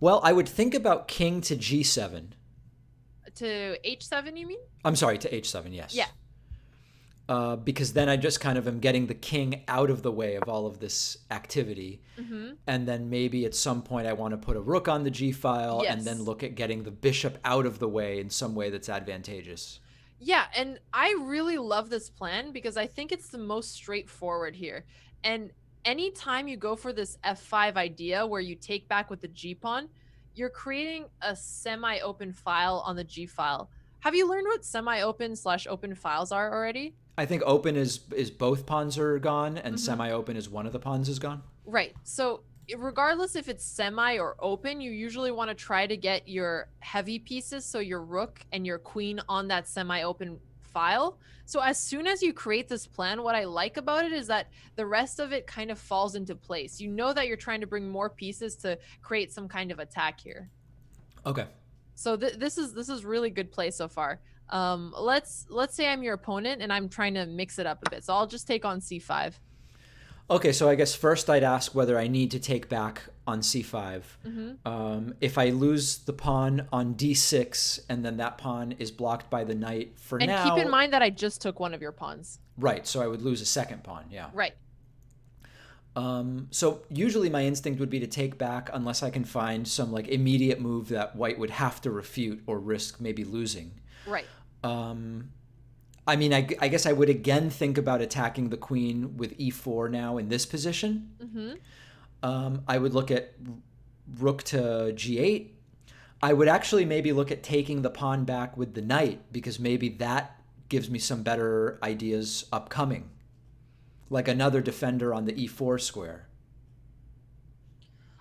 Well, I would think about king to g7. To h7 you mean? I'm sorry, to h7. Yeah. Yes. Because then I just kind of am getting the king out of the way of all of this activity. Mhm. And then maybe at some point I want to put a rook on the g file and then Yes. look at getting the bishop out of the way in some way that's advantageous. Yeah, and I really love this plan because I think it's the most straightforward here. And anytime you go for this f5 idea where you take back with the g pawn, you're creating a semi-open file on the g file. Have you learned what semi-open/open files are already? I think open is both pawns are gone and Mhm. semi-open is one of the pawns is gone. Right. So, regardless if it's semi or open, you usually want to try to get your heavy pieces, so your rook and your queen, on that semi open file. So, as soon as you create this plan, what I like about it is that the rest of it kind of falls into place. You know that you're trying to bring more pieces to create some kind of attack here. Okay. So this is really good play so far. Let's say I'm your opponent and I'm trying to mix it up a bit. So I'll just take on c5. Okay, so I guess first I'd ask whether I need to take back on c5. Mhm. If I lose the pawn on d6 and then that pawn is blocked by the knight for And keep in now, mind that I just took one of your pawns. right, so I would lose a second pawn, yeah. Right. So usually my instinct would be to take back unless I can find some like immediate move that white would have to refute or risk maybe losing. Right. I mean, I guess I would again think about attacking the queen with e4 now in this position. Mm-hmm. I would look at rook to g8. I would actually maybe look at taking the pawn back with the knight because maybe that gives me some better ideas upcoming, like another defender on the e4 square.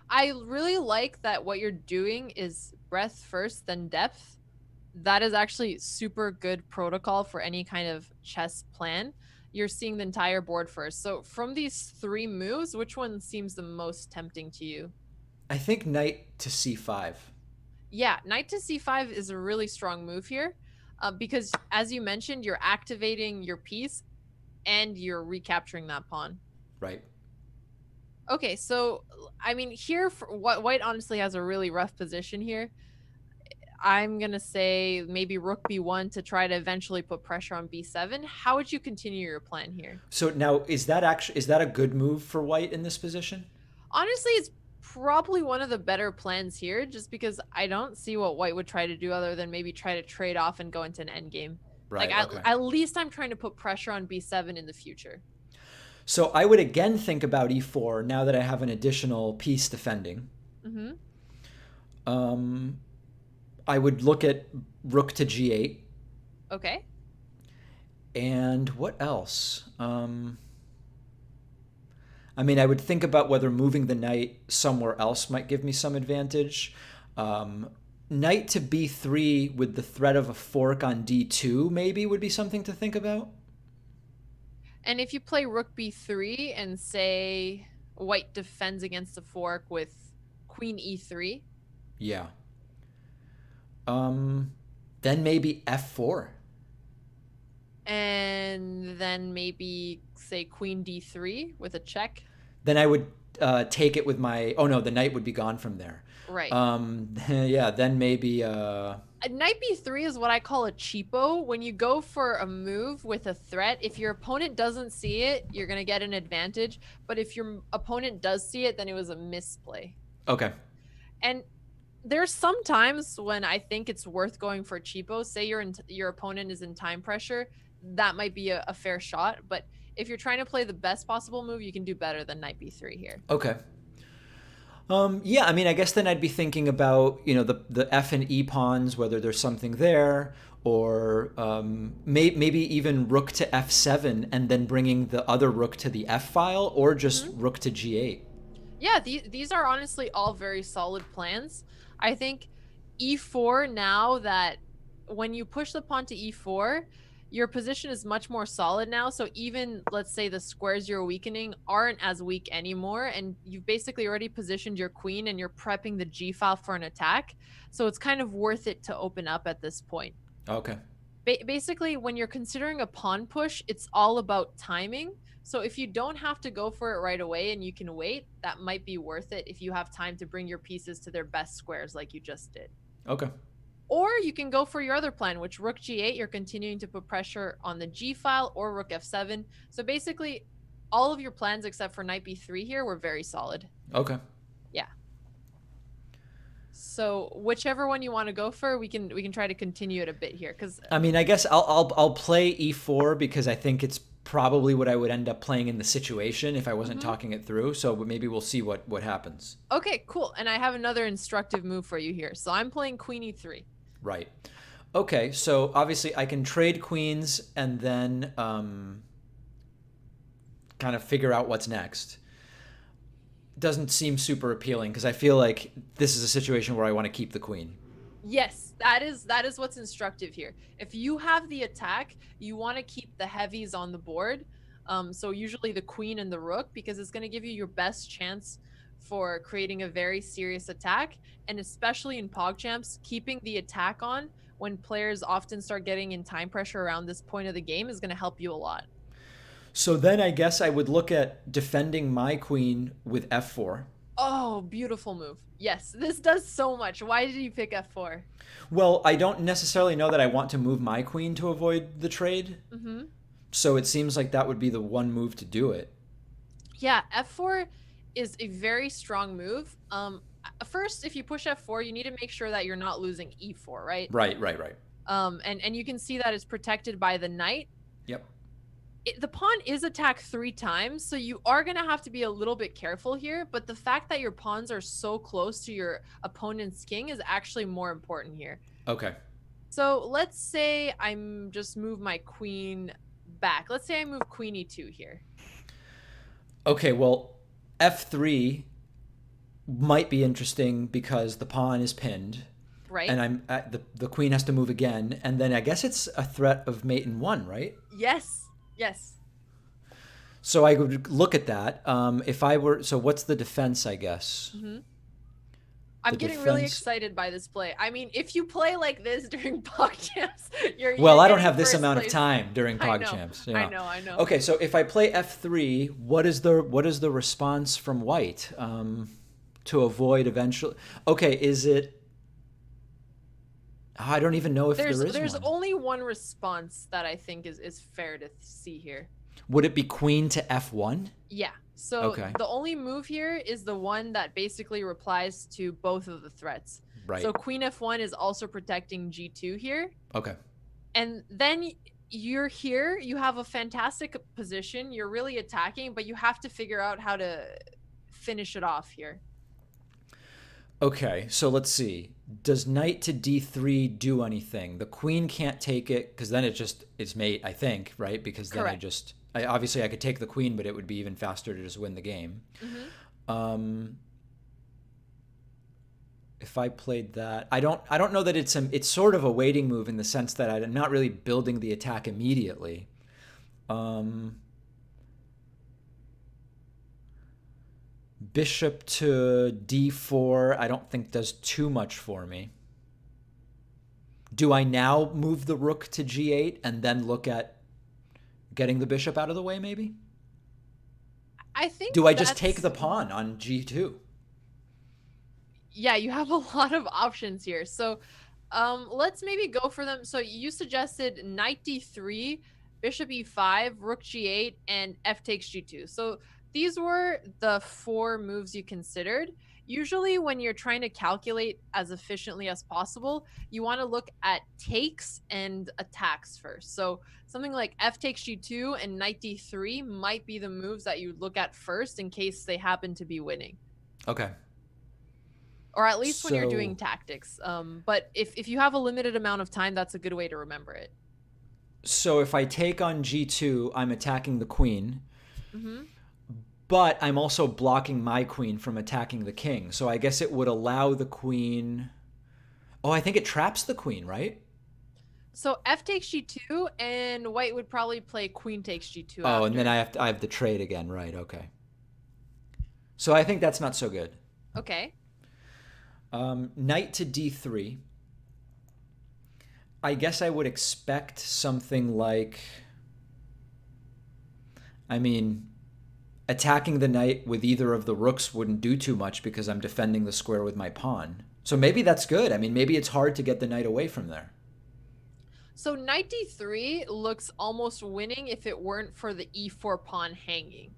I really like that what you're doing is breadth first, then depth. That is actually super good protocol for any kind of chess plan. You're seeing the entire board first. So from these three moves, which one seems the most tempting to you? I think knight to c5. Yeah, knight to c5 is a really strong move here because, as you mentioned, you're activating your piece and you're recapturing that pawn. Right. Okay, so I mean, here what White honestly has a really rough position here. I'm gonna say maybe rook b1 to try to eventually put pressure on b7. How would you continue your plan here? So now is that a good move for white in this position? Honestly, it's probably one of the better plans here, just because I don't see what White would try to do other than maybe try to trade off and go into an endgame. Like Right. Okay. at least I'm trying to put pressure on b7 in the future. So I would again think about e4 now that I have an additional piece defending. Mm-hmm. Um, I would look at rook to g8. Okay. And what else? I mean, I would think about whether moving the knight somewhere else might give me some advantage. Um, Knight to b3 with the threat of a fork on d2 maybe would be something to think about. And if you play rook b3 and say white defends against a fork with queen e3. Yeah. Then maybe f4. And then maybe say queen d3 with a check. Then I would take it with my. Oh no, the knight would be gone from there. Right. Yeah. Then maybe. Knight b3 is what I call a cheapo. When you go for a move with a threat, if your opponent doesn't see it, you're going to get an advantage. But if your opponent does see it, then it was a misplay. Okay. And there's some times when I think it's worth going for cheapo. Say your opponent is in time pressure, that might be a fair shot. But if you're trying to play the best possible move, you can do better than knight b3 here. Okay. Yeah, I mean, I guess then I'd be thinking about, the F and E pawns, whether there's something there, or maybe even rook to F7 and then bringing the other rook to the F file, or just rook to G8. Yeah, these are honestly all very solid plans. I think e4 now that when you push the pawn to e4, your position is much more solid now. So even, let's say, the squares you're weakening aren't as weak anymore. And you've basically already positioned your queen and you're prepping the g file for an attack. So it's kind of worth it to open up at this point. Okay. Basically, when you're considering a pawn push, it's all about timing. So if you don't have to go for it right away and you can wait, that might be worth it if you have time to bring your pieces to their best squares like you just did. Okay. Or you can go for your other plan, which rook g8, you're continuing to put pressure on the g file, or rook f7. So basically, all of your plans except for knight b3 here were very solid. Okay. Yeah. So whichever one you want to go for, we can try to continue it a bit here, because I mean, I guess I'll play e4 because I think it's probably what I would end up playing in the situation if I wasn't talking it through. So maybe we'll see what happens. Okay, cool. And I have another instructive move for you here. So I'm playing queen e3. Right. Okay, so obviously I can trade queens and then kind of figure out what's next. Doesn't seem super appealing because I feel like this is a situation where I want to keep the queen. Yes, that is what's instructive here. If you have the attack, you want to keep the heavies on the board. So usually the queen and the rook, because it's going to give you your best chance for creating a very serious attack. And especially in PogChamps, keeping the attack on when players often start getting in time pressure around this point of the game is going to help you a lot. So then I guess I would look at defending my queen with f4. Oh, beautiful move. Yes, this does so much. Why did you pick f4? Well, I don't necessarily know that I want to move my queen to avoid the trade. So it seems like that would be the one move to do it. Yeah, f4 is a very strong move. First, if you push f4, you need to make sure that you're not losing e4, right? Right. And you can see that it's protected by the knight. Yep. The pawn is attacked 3 times, so you are going to have to be a little bit careful here, but the fact that your pawns are so close to your opponent's king is actually more important here. Okay. So let's say I'm just move my queen back. Let's say I move queen e2 here. Okay, well, f3 might be interesting because the pawn is pinned. Right. And the queen has to move again, and then I guess it's a threat of mate in 1, right? Yes. So I would look at that. So what's the defense, I guess? I'm getting really excited by this play. I mean, if you play like this during PogChamps, you're I don't have this amount of time during PogChamps. I know. Okay, so if I play f3, what is the response from white to avoid eventually? Okay, is it? I don't even know if there's only one response that I think is fair to see here. Would it be queen to f1? Yeah. So the only move here is the one that basically replies to both of the threats. Right. So queen f1 is also protecting g2 here. Okay. And then you're here, you have a fantastic position, you're really attacking, but you have to figure out how to finish it off here. Okay, so let's see. Does knight to d3 do anything? The queen can't take it because then it just is mate, I think, right? Because then Correct. obviously I could take the queen, but it would be even faster to just win the game. Hmm. Um, if I played that, I don't know that it's sort of a waiting move in the sense that I'm not really building the attack immediately. Um, Bishop to d4, I don't think does too much for me. Do I now move the rook to g8 and then look at getting the bishop out of the way, maybe? I think Do I just take that's the pawn on g2? yeah, you have a lot of options here. So let's maybe go for them. So you suggested knight d3, bishop e5, rook g8, and f takes g2. So these were the four moves you considered. Usually, when you're trying to calculate as efficiently as possible, you want to look at takes and attacks first. So something like f takes g2 and knight d3 might be the moves that you look at first in case they happen to be winning, Okay. or at least when you're doing So tactics. But if you have a limited amount of time, that's a good way to remember it. so if I take on g2, I'm attacking the queen, Hmm. but I'm also blocking my queen from attacking the king. So I guess it would allow the queen. Oh, I think it traps the queen, right? So f takes g2, and white would probably play queen takes g2 Oh, and then after. I have the trade again, right? Okay. So I think that's not so good. Okay. Knight to d3. I guess I would expect something like, I mean, attacking the knight with either of the rooks wouldn't do too much because I'm defending the square with my pawn. So maybe that's good. I mean, maybe it's hard to get the knight away from there. So knight d3 looks almost winning if it weren't for the e4 pawn hanging.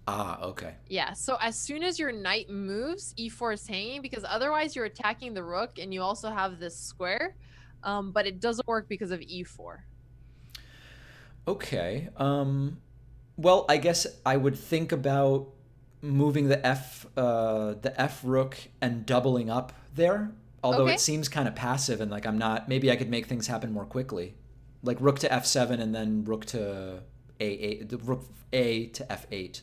Ah, okay. Yeah, so as soon as your knight moves, e4 is hanging because otherwise you're attacking the rook and you also have this square. But it doesn't work because of e4. Okay. Well, I guess I would think about moving the F rook and doubling up there. Although it Okay. seems kind of passive and like I'm not. Maybe I could make things happen more quickly, like rook to F7 and then rook to A8, the rook A to F8.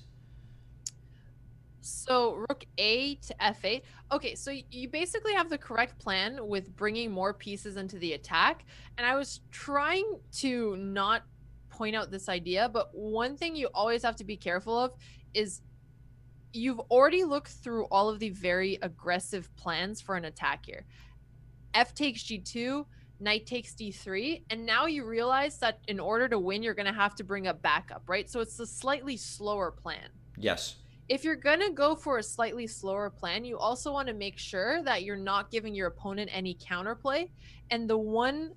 So rook a to f8. Okay, so you basically have the correct plan with bringing more pieces into the attack. And I was trying to not point out this idea, but one thing you always have to be careful of is you've already looked through all of the very aggressive plans for an attack here. F takes g2, knight takes d3, and now you realize that in order to win, you're going to have to bring a backup, right? So it's a slightly slower plan. Yes. If you're going to go for a slightly slower plan, you also want to make sure that you're not giving your opponent any counterplay. And the one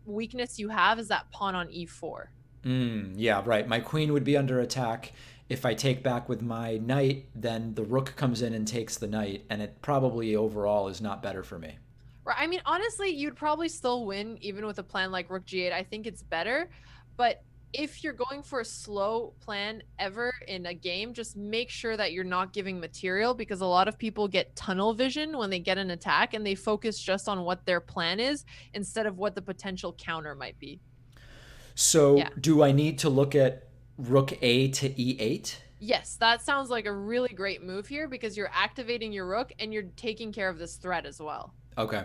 weakness you have is that pawn on e4. Yeah, right. My queen would be under attack. If I take back with my knight, then the rook comes in and takes the knight, and it probably overall is not better for me. Right. I mean, honestly, you'd probably still win even with a plan like rook g8. I think it's better. But if you're going for a slow plan ever in a game, just make sure that you're not giving material because a lot of people get tunnel vision when they get an attack and they focus just on what their plan is instead of what the potential counter might be. Yeah. So, do I need to look at rook A to E8? Yes, that sounds like a really great move here because you're activating your rook and you're taking care of this threat as well. Okay.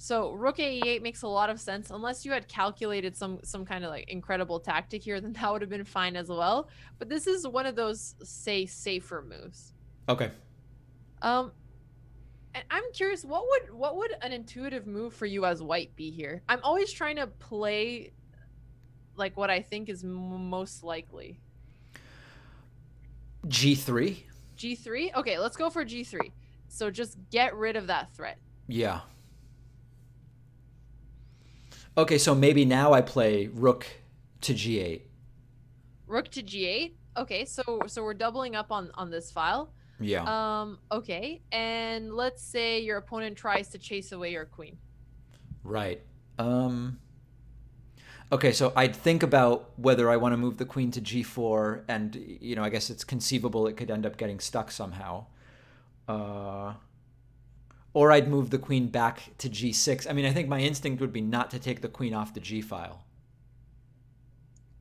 So rook a8 makes a lot of sense unless you had calculated some kind of like incredible tactic here, then that would have been fine as well. But this is one of those say safer moves. Okay. Um and I'm curious, what would an intuitive move for you as white be here? I'm always trying to play like what I think is most likely. G3? G3? Okay, let's go for G3. So just get rid of that threat. Yeah. Okay, so maybe now I play rook to G8. Rook to G8. Okay, so we're doubling up on this file. Yeah. Okay. And let's say your opponent tries to chase away your queen. Right. Um, okay, so I'd think about whether I want to move the queen to g4, and I guess it's conceivable it could end up getting stuck somehow. Uh, or I'd move the queen back to g6. I mean, I think my instinct would be not to take the queen off the g file.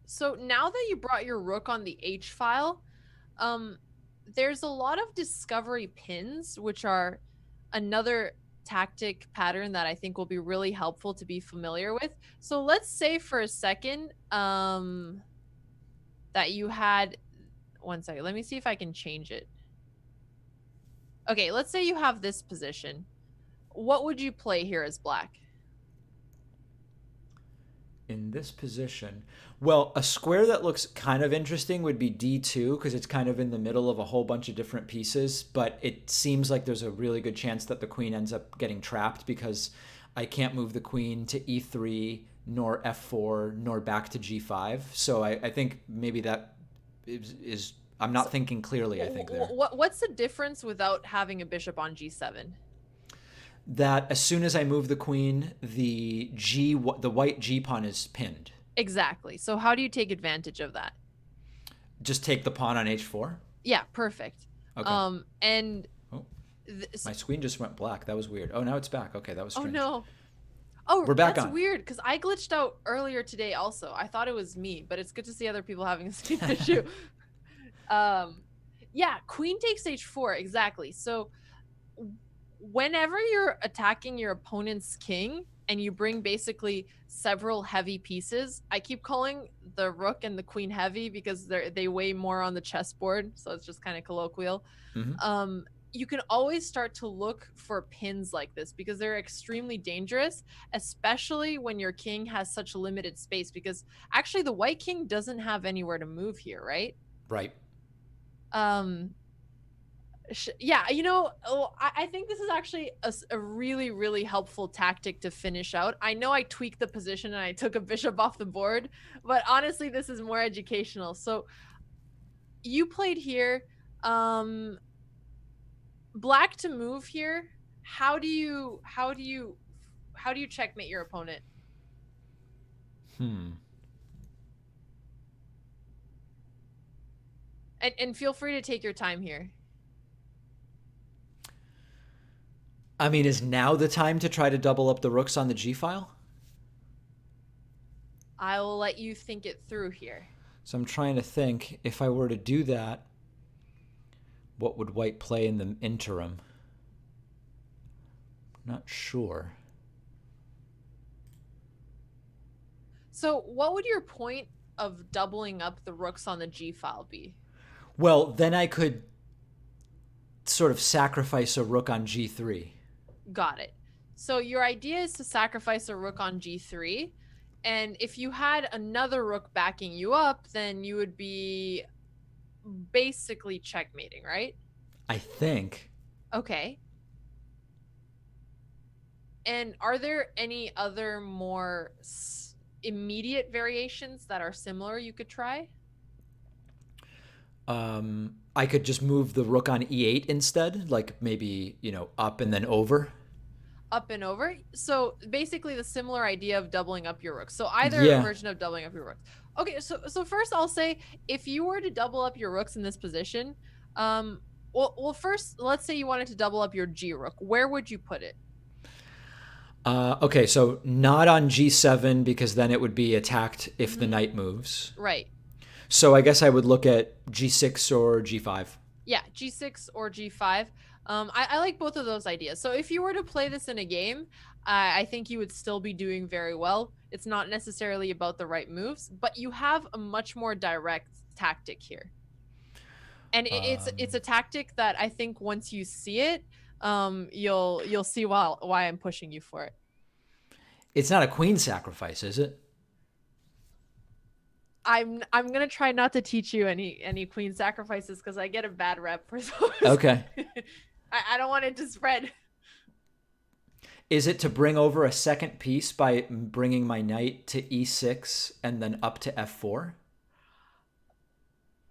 So now that you brought your rook on the h file, um, there's a lot of discovery pins, which are another tactic pattern that I think will be really helpful to be familiar with. So let's say for a second that you had, one second, let me see if I can change it. Okay, let's say you have this position. What would you play here as black? In this position, well, a square that looks kind of interesting would be d2 because it's kind of in the middle of a whole bunch of different pieces, but it seems like there's a really good chance that the queen ends up getting trapped because I can't move the queen to e3 nor f4 nor back to g5. So I think maybe that is I'm not So, thinking clearly, I think there. what's the difference without having a bishop on g7? That as soon as I move the queen, the white g pawn is pinned. Exactly. So how do you take advantage of that? Just take the pawn on h4. Yeah, perfect. Okay. And Oh, my screen just went black. That was weird. Oh, now it's back. Okay, that was oh strange. no. Oh, We're back that's on. weird because I glitched out earlier today also. I thought it was me, but it's good to see other people having the same issue. Yeah, queen takes h4, exactly. So whenever you're attacking your opponent's king and you bring basically several heavy pieces, I keep calling the rook and the queen heavy because they weigh more on the chessboard, so it's just kind of colloquial. Mm-hmm. You can always start to look for pins like this because they're extremely dangerous, especially when your king has such limited space, because actually the white king doesn't have anywhere to move here, right? Right. um yeah, I think this is actually a really, really helpful tactic to finish out. I know I tweaked the position and I took a bishop off the board, but honestly, this is more educational. So you played here. Um, Black to move here. How do you checkmate your opponent? Hmm. And feel free to take your time here. I mean, is now the time to try to double up the rooks on the g file? I will let you think it through here. So I'm trying to think if I were to do that, what would white play in the interim? Not sure. So what would your point of doubling up the rooks on the g file be? Well, then I could sort of sacrifice a rook on g3. Got it. So your idea is to sacrifice a rook on g3, and if you had another rook backing you up, then you would be basically checkmating, right? I think. Okay. And are there any other more immediate variations that are similar you could try? I could just move the rook on e8 instead, like maybe, up and then over. Up and over. So basically the similar idea of doubling up your rooks. So either Yeah. version of doubling up your rooks. Okay, so first I'll say, if you were to double up your rooks in this position, well first let's say you wanted to double up your g rook. Where would you put it? Okay, so not on g7 because then it would be attacked if the Mm-hmm. knight moves. Right. So I guess I would look at g6 or g5. Yeah, g6 or g5. I like both of those ideas. So if you were to play this in a game, I think you would still be doing very well. It's not necessarily about the right moves, but you have a much more direct tactic here, and it's a tactic that I think once you see it, you'll see why I'm pushing you for it. It's not a queen sacrifice, is it? I'm gonna try not to teach you any queen sacrifices because I get a bad rep for those. Okay. I don't want it to spread. Is it to bring over a second piece by bringing my knight to e6 and then up to f4?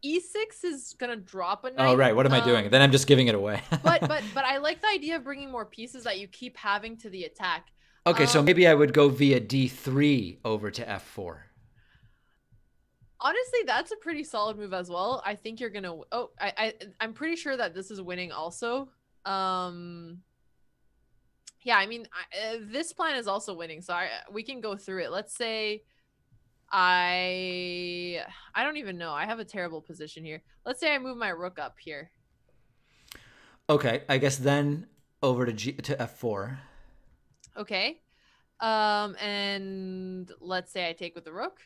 E6 is gonna drop a Oh, knight. right. What am I doing? Then I'm just giving it away. but I like the idea of bringing more pieces that you keep having to the attack. Okay, so maybe I would go via d3 over to f4. Honestly, that's a pretty solid move as well. I think you're gonna. Oh, I'm pretty sure that this is winning also. Um, yeah, I mean, this plan is also winning, so we can go through it. Let's say I I don't even know. I have a terrible position here. Let's say I move my rook up here. Okay, I guess then over to f4. Okay. And let's say I take with the rook.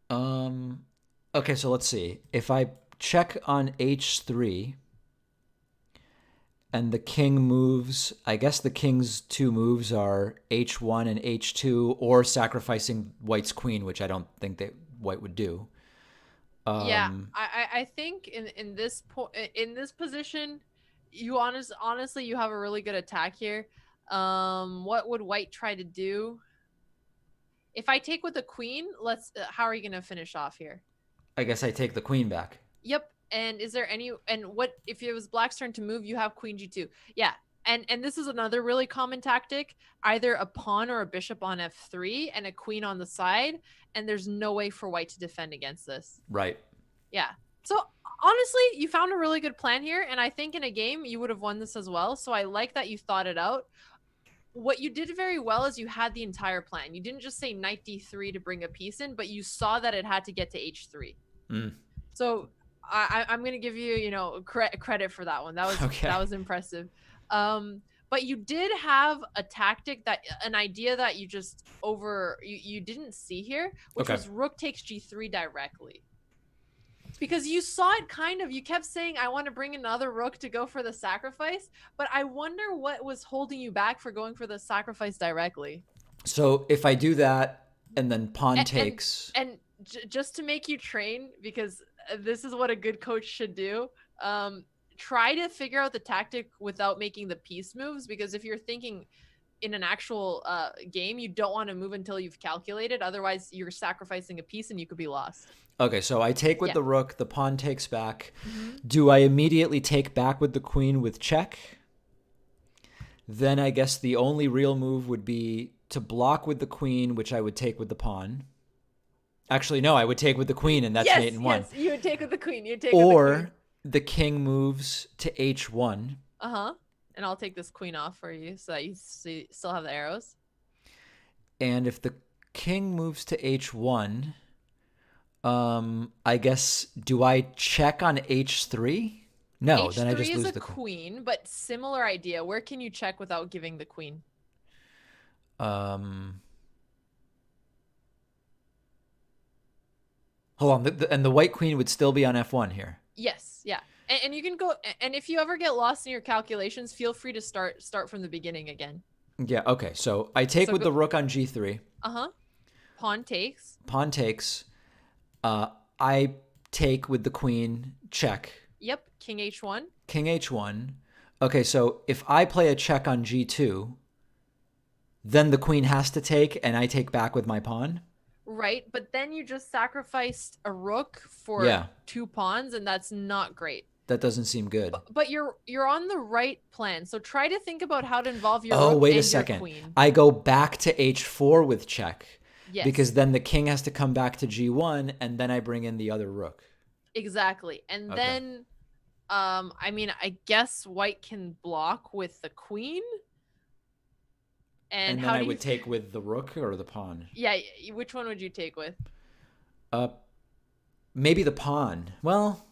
Um, okay, so let's see. If I check on h3 and the king moves, I guess the king's two moves are h1 and h2, or sacrificing white's queen, which I don't think that white would do. Yeah, I think in this position, honestly you have a really good attack here. What would white try to do? If I take with the queen, let's how are you going to finish off here? I guess I take the queen back. Yep. And is there any and what if it was black's turn to move, you have queen g2. Yeah. And this is another really common tactic, either a pawn or a bishop on f3 and a queen on the side, and there's no way for white to defend against this. Right. Yeah. So honestly, you found a really good plan here, and I think in a game you would have won this as well. So I like that you thought it out. What you did very well is you had the entire plan. You didn't just say knight d3 to bring a piece in, but you saw that it had to get to h3. So I'm going to give you, credit for that one. That was impressive. But you did have a tactic an idea that you just you didn't see here, which was rook takes g3 directly. Because you saw it you kept saying, I want to bring another rook to go for the sacrifice, but I wonder what was holding you back for going for the sacrifice directly. So if I do that and then pawn takes. And just to make you train, because this is what a good coach should do, try to figure out the tactic without making the piece moves, because if you're thinking in an actual game, you don't want to move until you've calculated. Otherwise, you're sacrificing a piece and you could be lost. Okay, so I take with the rook, the pawn takes back. Do I immediately take back with the queen with check? Then I guess the only real move would be to block with the queen, which I would take with the pawn. Actually, no, I would take with the queen, and that's mate and one. Yes, you would take with the queen. Or the king moves to h1. And I'll take this queen off for you so that you still have the arrows. And if the king moves to h1, I guess, do I check on h3? No, then I just lose the queen, but similar idea. Where can you check without giving the queen? Hold on, and the white queen would still be on f1 here. Yes, yeah. And you can go, and if you ever get lost in your calculations, feel free to start from the beginning again. Yeah, okay. So I take with the rook on g3. Pawn takes. Pawn takes. I take with the queen, check. Yep, king h1. King h1. Okay, so if I play a check on g2, then the queen has to take, and I take back with my pawn? Right, but then you just sacrificed a rook for 2 pawns, and that's not great. That doesn't seem good. But you're on the right plan, so try to think about how to involve your rook wait and a second. Your queen. I go back to h4 with check. Yes. Because then the king has to come back to g1, and then I bring in the other rook. Exactly. And then, I mean, I guess white can block with the queen. And then I would take with the rook or the pawn. Yeah, which one would you take with? Maybe the pawn. Well,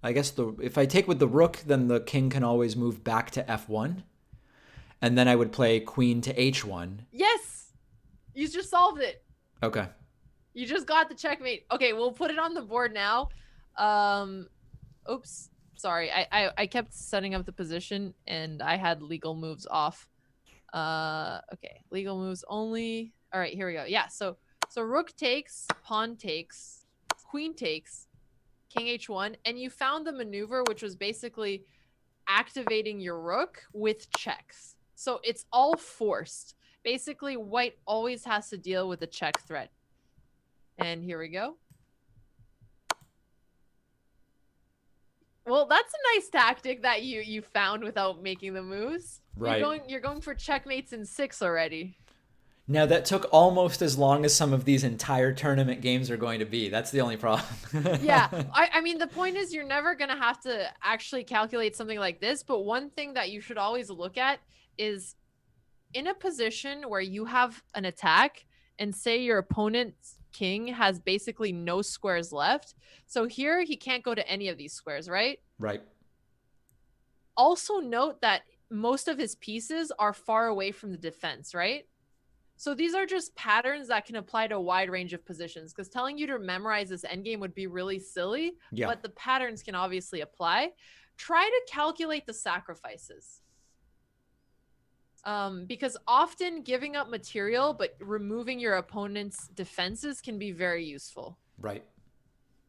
I guess if I take with the rook, then the king can always move back to f1. And then I would play queen to h1. Yes! You just solved it. Okay. You just got the checkmate. Okay, we'll put it on the board now. Oops. Sorry. I kept setting up the position and I had legal moves off. Okay. Legal moves only. All right, here we go. Yeah, so rook takes, pawn takes, queen takes, king h1, and you found the maneuver, which was basically activating your rook with checks. So it's all forced. Basically, white always has to deal with a check threat. And here we go. Well, that's a nice tactic that you found without making the moves. Right. You're going for checkmates in 6 already. Now that took almost as long as some of these entire tournament games are going to be. That's the only problem. Yeah, I mean, the point is you're never going to have to actually calculate something like this, but one thing that you should always look at is in a position where you have an attack and say your opponent's king has basically no squares left. So here he can't go to any of these squares, right? Right. Also note that most of his pieces are far away from the defense, right? So these are just patterns that can apply to a wide range of positions, because telling you to memorize this endgame would be really silly, Yeah. but the patterns can obviously apply. Try to calculate the sacrifices. Because often giving up material but removing your opponent's defenses can be very useful. Right.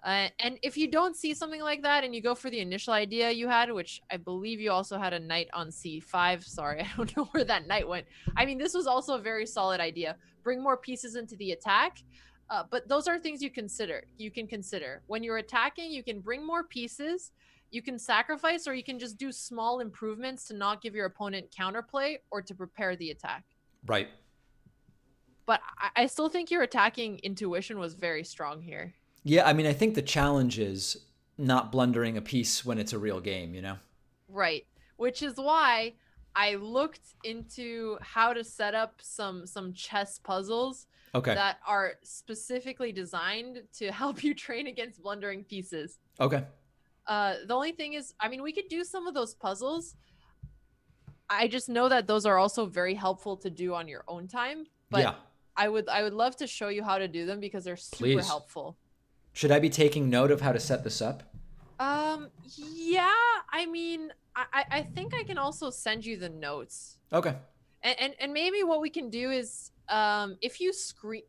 And if you don't see something like that and you go for the initial idea you had, which I believe you also had a knight on c5. Sorry, I don't know where that knight went. I mean, this was also a very solid idea. Bring more pieces into the attack. But those are things you consider. You can consider when you're attacking. You can bring more pieces. You can sacrifice, or you can just do small improvements to not give your opponent counterplay or to prepare the attack. Right. But I still think your attacking intuition was very strong here. Yeah, I mean, I think the challenge is not blundering a piece when it's a real game, you know? Right. Which is why I looked into how to set up some chess puzzles Okay. that are specifically designed to help you train against blundering pieces. Okay. The only thing is, I mean, we could do some of those puzzles. I just know that those are also very helpful to do on your own time. But Yeah. I would love to show you how to do them because they're super Please. helpful. Should I be taking note of how to set this up? Yeah, I mean, I think I can also send you the notes. Okay. And maybe what we can do is, if you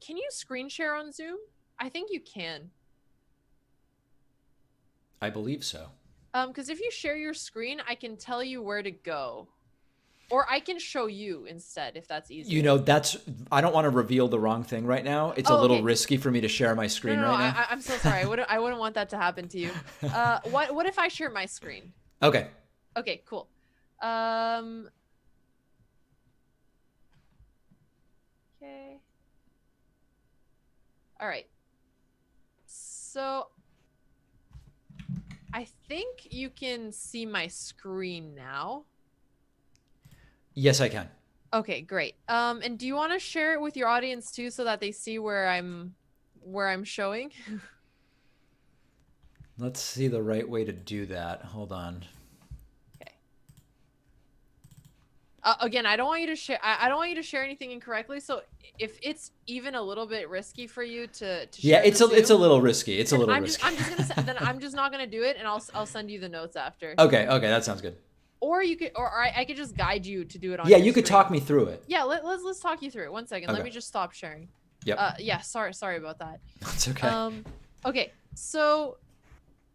can you screen share on Zoom? I think you can. I believe so. Because if you share your screen, I can tell you where to go. Or I can show you instead, if that's easier. You know, I don't want to reveal the wrong thing right now. It's a little risky for me to share my screen right now. I'm so sorry. I wouldn't want that to happen to you. What if I share my screen? Okay. Okay, cool. Okay. All right. So I think you can see my screen now. Yes, I can. Okay, great. And do you want to share it with your audience too, so that they see where I'm showing? Let's see the right way to do that. Hold on. Okay. Again, I don't want you to share. I don't want you to share anything incorrectly. So if it's even a little bit risky for you to yeah, share it's a little risky. It's a little risky. I'm just not gonna do it, and I'll send you the notes after. Okay, that sounds good. Or you could, or I could just guide you to do it on. Yeah, your you could screen. talk me through it. Yeah, let's talk you through it. 1 second. Okay. Let me just stop sharing. Yep. Yeah, sorry about that. That's okay. Okay, so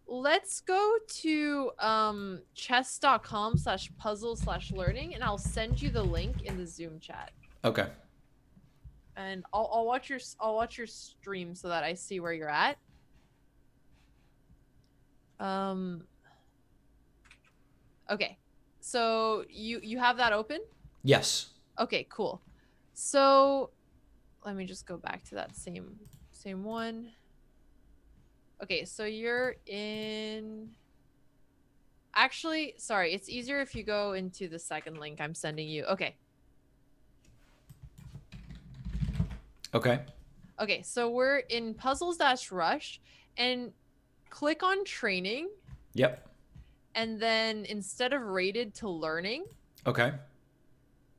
let's go to chess.com/puzzle/learning, and I'll send you the link in the Zoom chat. Okay. And I'll watch your stream so that I see where you're at. Okay. So you have that open? Yes. Okay, cool. So let me just go back to that same one. Okay, so you're in. Actually, sorry, it's easier if you go into the second link I'm sending you. Okay. Okay. Okay, so we're in puzzles-rush and click on training. Yep. And then instead of rated to learning. Okay.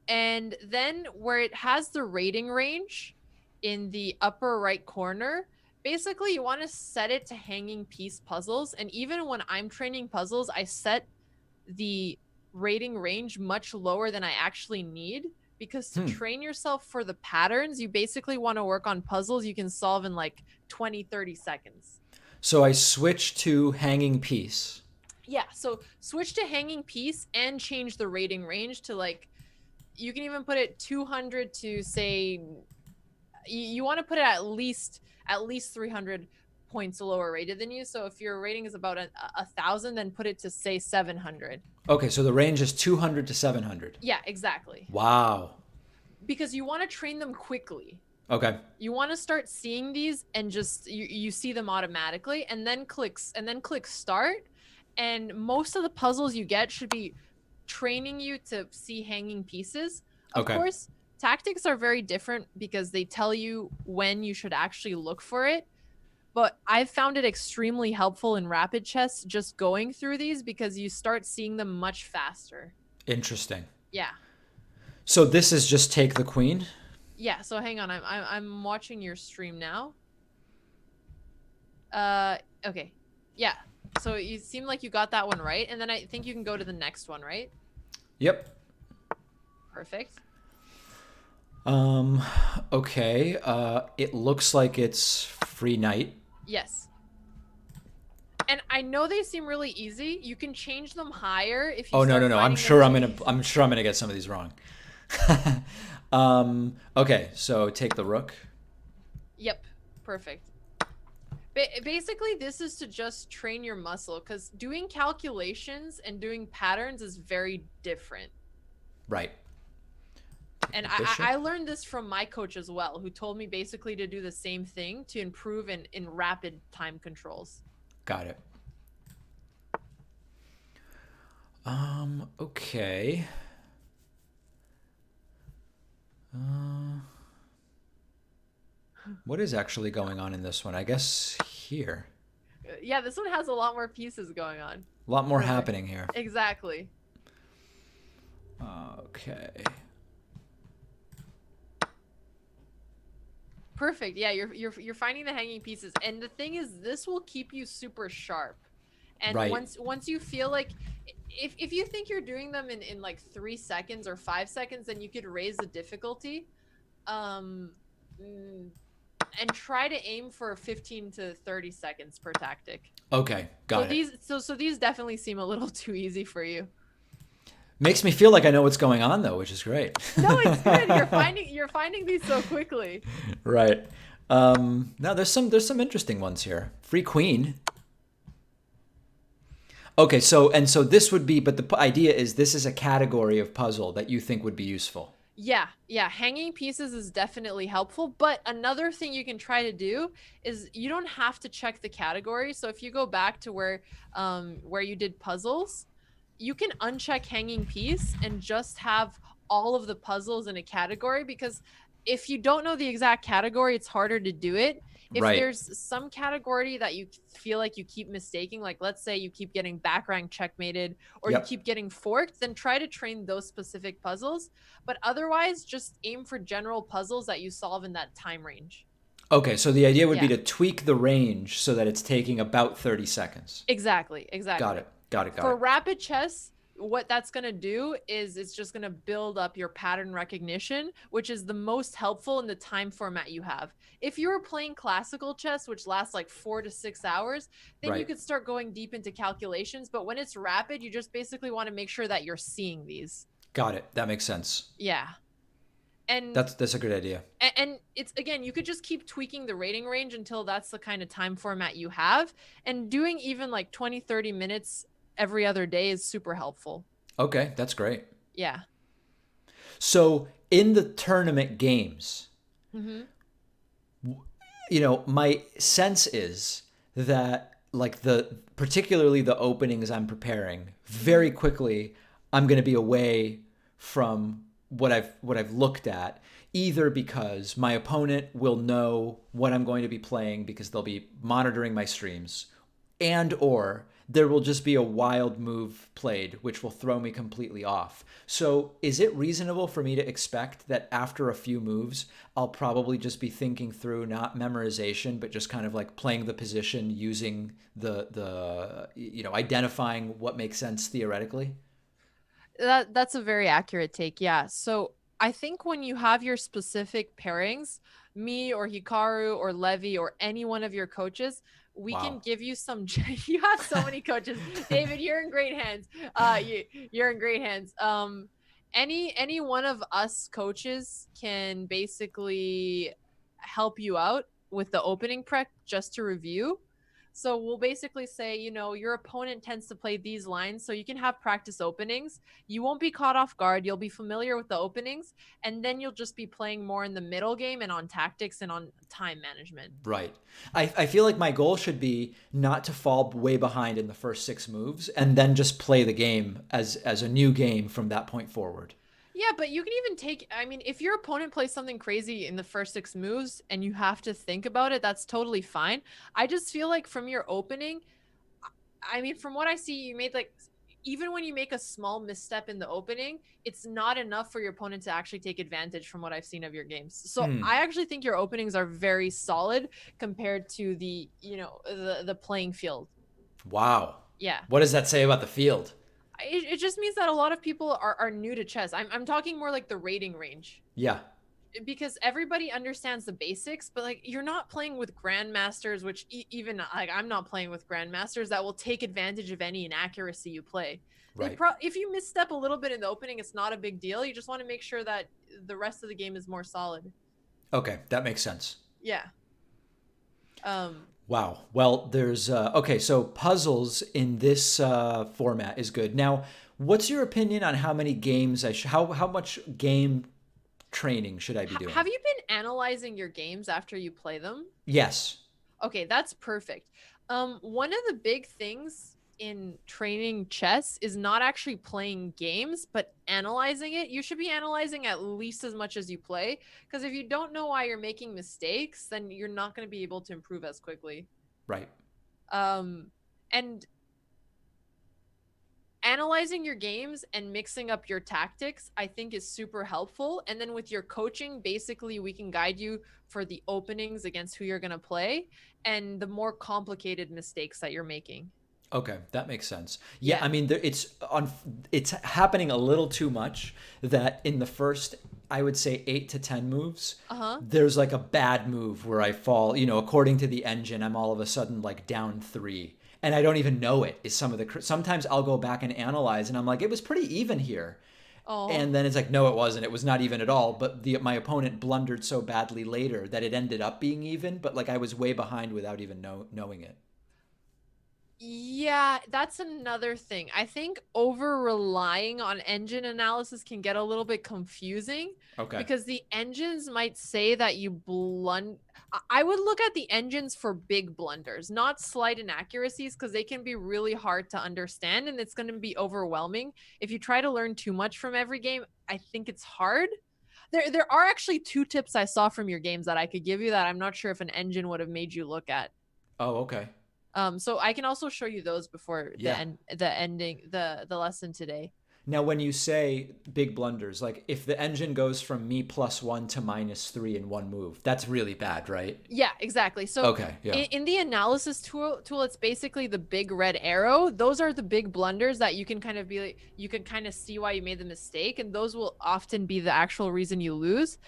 And then where it has the rating range in the upper right corner, basically you want to set it to hanging piece puzzles. And even when I'm training puzzles, I set the rating range much lower than I actually need, because to train yourself for the patterns, you basically want to work on puzzles you can solve in like 20-30 seconds. So I switch to hanging piece. Yeah, so switch to hanging piece and change the rating range to, like, you can even put it 200 to, say, you want to put it at least 300, points lower rated than you. So if your rating is about 1,000, then put it to say 700. Okay, so the range is 200 to 700. Yeah, exactly. Wow. Because you want to train them quickly. Okay. You want to start seeing these and just you see them automatically, and then click start, and most of the puzzles you get should be training you to see hanging pieces. Of Okay. course, tactics are very different because they tell you when you should actually look for it. But I've found it extremely helpful in rapid chess just going through these because you start seeing them much faster. Interesting. Yeah. So this is just take the queen? Yeah, so hang on. I'm watching your stream now. Okay. Yeah. So you seem like you got that one right, and then I think you can go to the next one, right? Yep. Perfect. Okay. It looks like it's free knight. Yes. And I know they seem really easy. You can change them higher if you Oh, no, start no, no. finding them too easy. I'm sure I'm gonna get some of these wrong. Okay, so take the rook. Yep. Perfect. Basically, this is to just train your muscle because doing calculations and doing patterns is very different. Right. And I learned this from my coach as well, who told me basically to do the same thing to improve in rapid time controls. Got it. Okay. What is actually going on in this one? I guess here. Yeah, this one has a lot more pieces going on. A lot more Perfect. happening here. Exactly. Okay. Perfect. Yeah, you're finding the hanging pieces, and the thing is, this will keep you super sharp. And Right. once you feel like, if you think you're doing them in like 3 seconds or 5 seconds, then you could raise the difficulty, and try to aim for 15 to 30 seconds per tactic. Okay, got it. So these definitely seem a little too ezy for you. Makes me feel like I know what's going on though, which is great. No, it's good. You're finding these so quickly. Right. Now there's some interesting ones here. Free queen. Okay, so this would be, but the idea is this is a category of puzzle that you think would be useful. Yeah, hanging pieces is definitely helpful, but another thing you can try to do is you don't have to check the category. So if you go back to where you did puzzles, you can uncheck hanging piece and just have all of the puzzles in a category, because if you don't know the exact category, it's harder to do it. If Right. there's some category that you feel like you keep mistaking, like let's say you keep getting back rank checkmated or you Yep. keep getting forked, then try to train those specific puzzles. But otherwise, just aim for general puzzles that you solve in that time range. Okay, so the idea would be Yeah. to tweak the range so that it's taking about 30 seconds. Exactly. Got it. Got For it. rapid chess, what that's going to do is it's just going to build up your pattern recognition, which is the most helpful in the time format you have. If you were playing classical chess, which lasts like 4 to 6 hours, then you Right. could start going deep into calculations. But when it's rapid, you just basically want to make sure that you're seeing these. Got it. That makes sense. Yeah. And That's a good idea. and it's, again, you could just keep tweaking the rating range until that's the kind of time format you have, and doing even like 20-30 minutes every other day is super helpful. Okay, that's great. Yeah. So in the tournament games, my sense is that like particularly the openings I'm preparing, very quickly I'm going to be away from what I've looked at, either because my opponent will know what I'm going to be playing because they'll be monitoring my streams, and or there will just be a wild move played which will throw me completely off. So is it reasonable for me to expect that after a few moves I'll probably just be thinking through, not memorization, but just kind of like playing the position, using the identifying what makes sense theoretically? That's a very accurate take. Yeah. So I think when you have your specific pairings, me or Hikaru or Levy or any one of your coaches, we can Wow. give you some. You have so many coaches, David. You're in great hands. You're in great hands. Any one of us coaches can basically help you out. with the opening prep just to review. So we'll basically say, your opponent tends to play these lines, so you can have practice openings. You won't be caught off guard. You'll be familiar with the openings, and then you'll just be playing more in the middle game and on tactics and on time management. Right. I feel like my goal should be not to fall way behind in the first 6 moves and then just play the game as a new game from that point forward. Yeah, but you can even I mean, if your opponent plays something crazy in the first 6 moves and you have to think about it, that's totally fine. I just feel like from your opening, I mean, from what I see, you made like, even when you make a small misstep in the opening, it's not enough for your opponent to actually take advantage from what I've seen of your games. So I actually think your openings are very solid compared to the playing field. Wow. Yeah. What does that say about the field? It just means that a lot of people are new to chess. I'm talking more like the rating range. Yeah. Because everybody understands the basics, but like you're not playing with grandmasters, which even like I'm not playing with grandmasters that will take advantage of any inaccuracy you play. Right. If you misstep a little bit in the opening, it's not a big deal. You just want to make sure that the rest of the game is more solid. Okay, that makes sense. Yeah. Wow. Well, there's okay. So puzzles in this format is good. Now, what's your opinion on how many games how much game training should I be doing? Have you been analyzing your games after you play them? Yes. Okay, that's perfect. One of the big things in training chess is not actually playing games, but analyzing it. You should be analyzing at least as much as you play, because if you don't know why you're making mistakes, then you're not going to be able to improve as quickly. Right. And analyzing your games and mixing up your tactics, I think, is super helpful. And then with your coaching, basically we can guide you for the openings against who you're going to play and the more complicated mistakes that you're making. Okay, that makes sense. Yeah, I mean, it's happening a little too much that in the first, I would say 8 to 10 moves, there's like a bad move where I fall. According to the engine, I'm all of a sudden like down 3, and I don't even know it. Is sometimes I'll go back and analyze, and I'm like, it was pretty even here. Oh. And then it's like, no, it wasn't. It was not even at all. But my opponent blundered so badly later that it ended up being even. But like I was way behind without even knowing it. Yeah, that's another thing. I think over relying on engine analysis can get a little bit confusing. Okay. Because the engines might say that you I would look at the engines for big blunders, not slight inaccuracies, because they can be really hard to understand and it's going to be overwhelming. If you try to learn too much from every game, I think it's hard. There are actually 2 tips I saw from your games that I could give you that I'm not sure if an engine would have made you look at. Oh, okay. So I can also show you those before the lesson today. Now, when you say big blunders, like if the engine goes from me +1 to -3 in one move, that's really bad, right? Yeah, exactly. So okay, yeah. in the analysis tool, it's basically the big red arrow. Those are the big blunders that you can kind of you can kind of see why you made the mistake, and those will often be the actual reason you lose.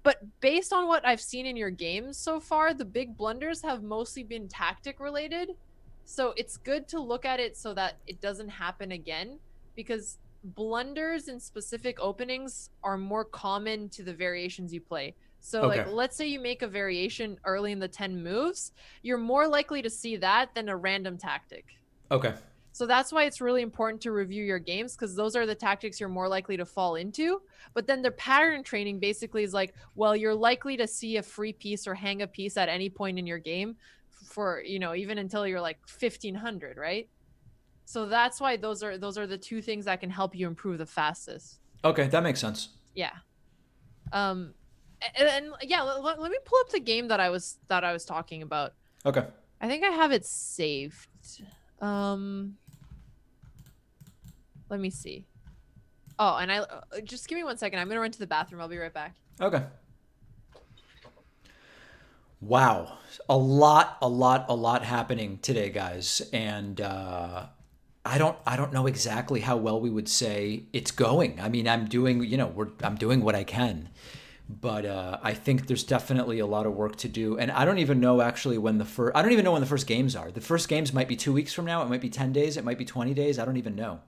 But based on what I've seen in your games so far, the big blunders have mostly been tactic related. So it's good to look at it so that it doesn't happen again, because blunders in specific openings are more common to the variations you play. So like, let's say you make a variation early in the 10 moves, you're more likely to see that than a random tactic. Okay. So that's why it's really important to review your games, because those are the tactics you're more likely to fall into. But then the pattern training basically is like, well, you're likely to see a free piece or hang a piece at any point in your game for, even until you're like 1500, right? So that's why those are the 2 things that can help you improve the fastest. Okay, that makes sense. Yeah. And yeah, let me pull up the game that I was talking about. Okay. I think I have it saved. Let me see. Oh, and I just give me 1 second. I'm gonna run to the bathroom. I'll be right back. Okay. Wow, a lot happening today, guys, and I don't know exactly how well we would say it's going. I mean, I'm doing I'm doing what I can, but I think there's definitely a lot of work to do, and I don't even know actually when the first games are. The first games might be 2 weeks from now. It might be 10 days. It might be 20 days. I don't even know.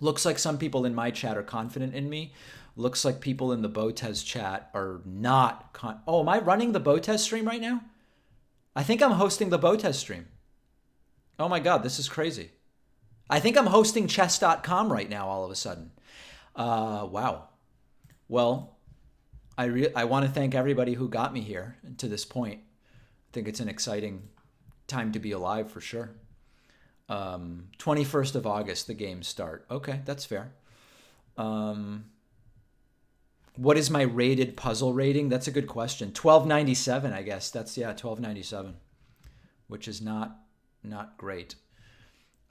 Looks like some people in my chat are confident in me. Looks like people in the Botez chat are not. Oh, am I running the Botez stream right now? I think I'm hosting the Botez stream. Oh my God, this is crazy. I think I'm hosting chess.com right now all of a sudden. Wow. Well, I want to thank everybody who got me here to this point. I think it's an exciting time to be alive for sure. 21st of August, the games start. Okay, that's fair. What is my rated puzzle rating? That's a good question. 1297, I guess. That's 1297, which is not great.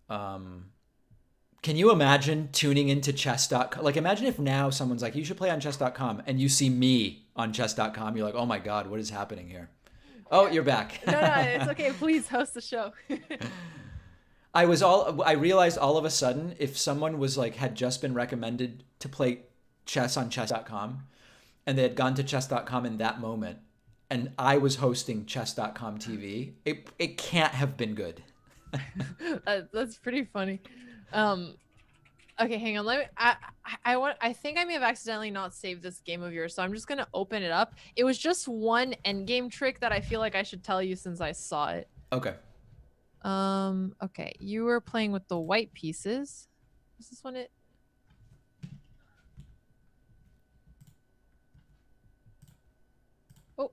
Can you imagine tuning into chess.com? Like, imagine if now someone's like, you should play on chess.com, and you see me on chess.com. You're like, oh my God, what is happening here? Oh, you're back. No, it's okay. Please host the show. I realized all of a sudden, if someone was like, had just been recommended to play chess on chess.com, and they had gone to chess.com in that moment, and I was hosting chess.com TV, it can't have been good. That's pretty funny. Okay, hang on. Let me. I think I may have accidentally not saved this game of yours, so I'm just gonna open it up. It was just one endgame trick that I feel like I should tell you since I saw it. Okay. Okay. You were playing with the white pieces. Is this one it? Oh.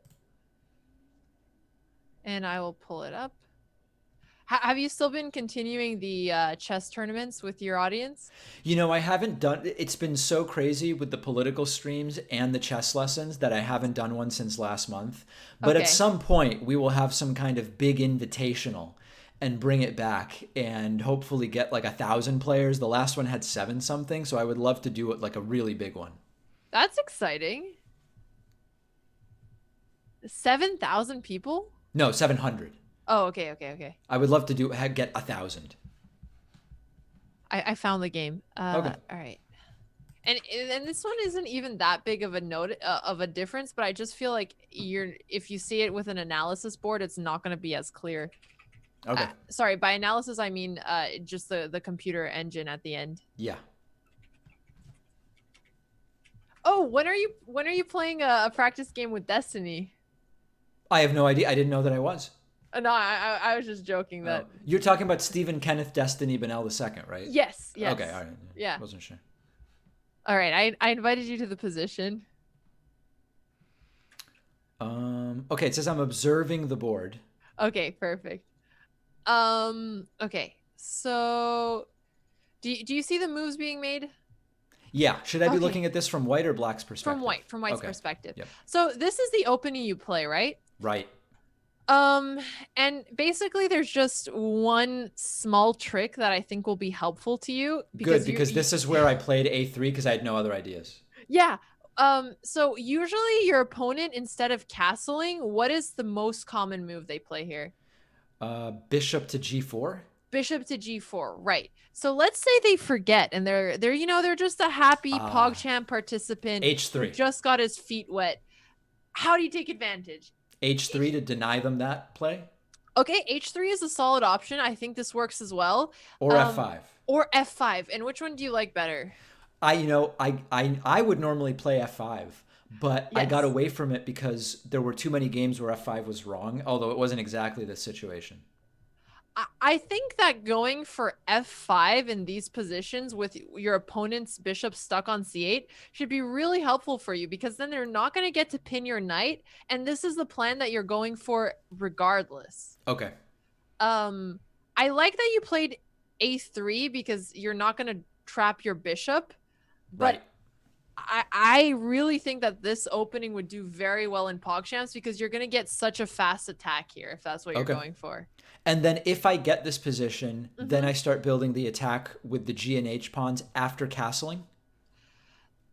And I will pull it up. Have you still been continuing the chess tournaments with your audience? You know, I haven't done. It's been so crazy with the political streams and the chess lessons that I haven't done one since last month. But Okay. at some point, we will have some kind of big invitational and bring it back and hopefully get like 1,000 players. The last one had 7 something, so I would love to do it like a really big one. That's exciting. 7,000 people? No, 700. Oh, okay. I would love to get 1,000. I found the game. Okay. All right. And this one isn't even that big of a of a difference, but I just feel like if you see it with an analysis board, it's not going to be as clear. Okay. Sorry, by analysis I mean just the computer engine at the end. Yeah. Oh, when are you playing a practice game with Destiny? I have no idea. I didn't know that I was. No, I was just joking that. Oh. You're talking about Stephen Kenneth Destiny Bennell II, right? Yes. Okay, all right. Yeah. Wasn't sure. All right, I invited you to the position. Okay, it says I'm observing the board. Okay, perfect. Okay. So do you see the moves being made? Yeah. Should I be looking at this from white or black's perspective? From white's perspective. Yep. So this is the opening you play, right? Right. And basically there's just one small trick that I think will be helpful to you because this is where I played A3 because I had no other ideas. Yeah. So usually your opponent, instead of castling, what is the most common move they play here? Bishop to G4. Bishop to G4, right. So let's say they forget and they're just a happy PogChamp participant H3 who just got his feet wet. How do you take advantage? H3 to deny them that play? Okay, H3 is a solid option. I think this works as well. Or F5. Or F5. And which one do you like better? I would normally play F5, but Yes. I got away from it because there were too many games where F5 was wrong, although it wasn't exactly the situation. I think that going for F5 in these positions with your opponent's bishop stuck on C8 should be really helpful for you, because then they're not going to get to pin your knight. And this is the plan that you're going for regardless. Okay. I like that you played A3 because you're not going to trap your bishop. But right. I really think that this opening would do very well in PogChamps because you're going to get such a fast attack here if that's what you're going for. And then if I get this position, then I start building the attack with the G and H pawns after castling?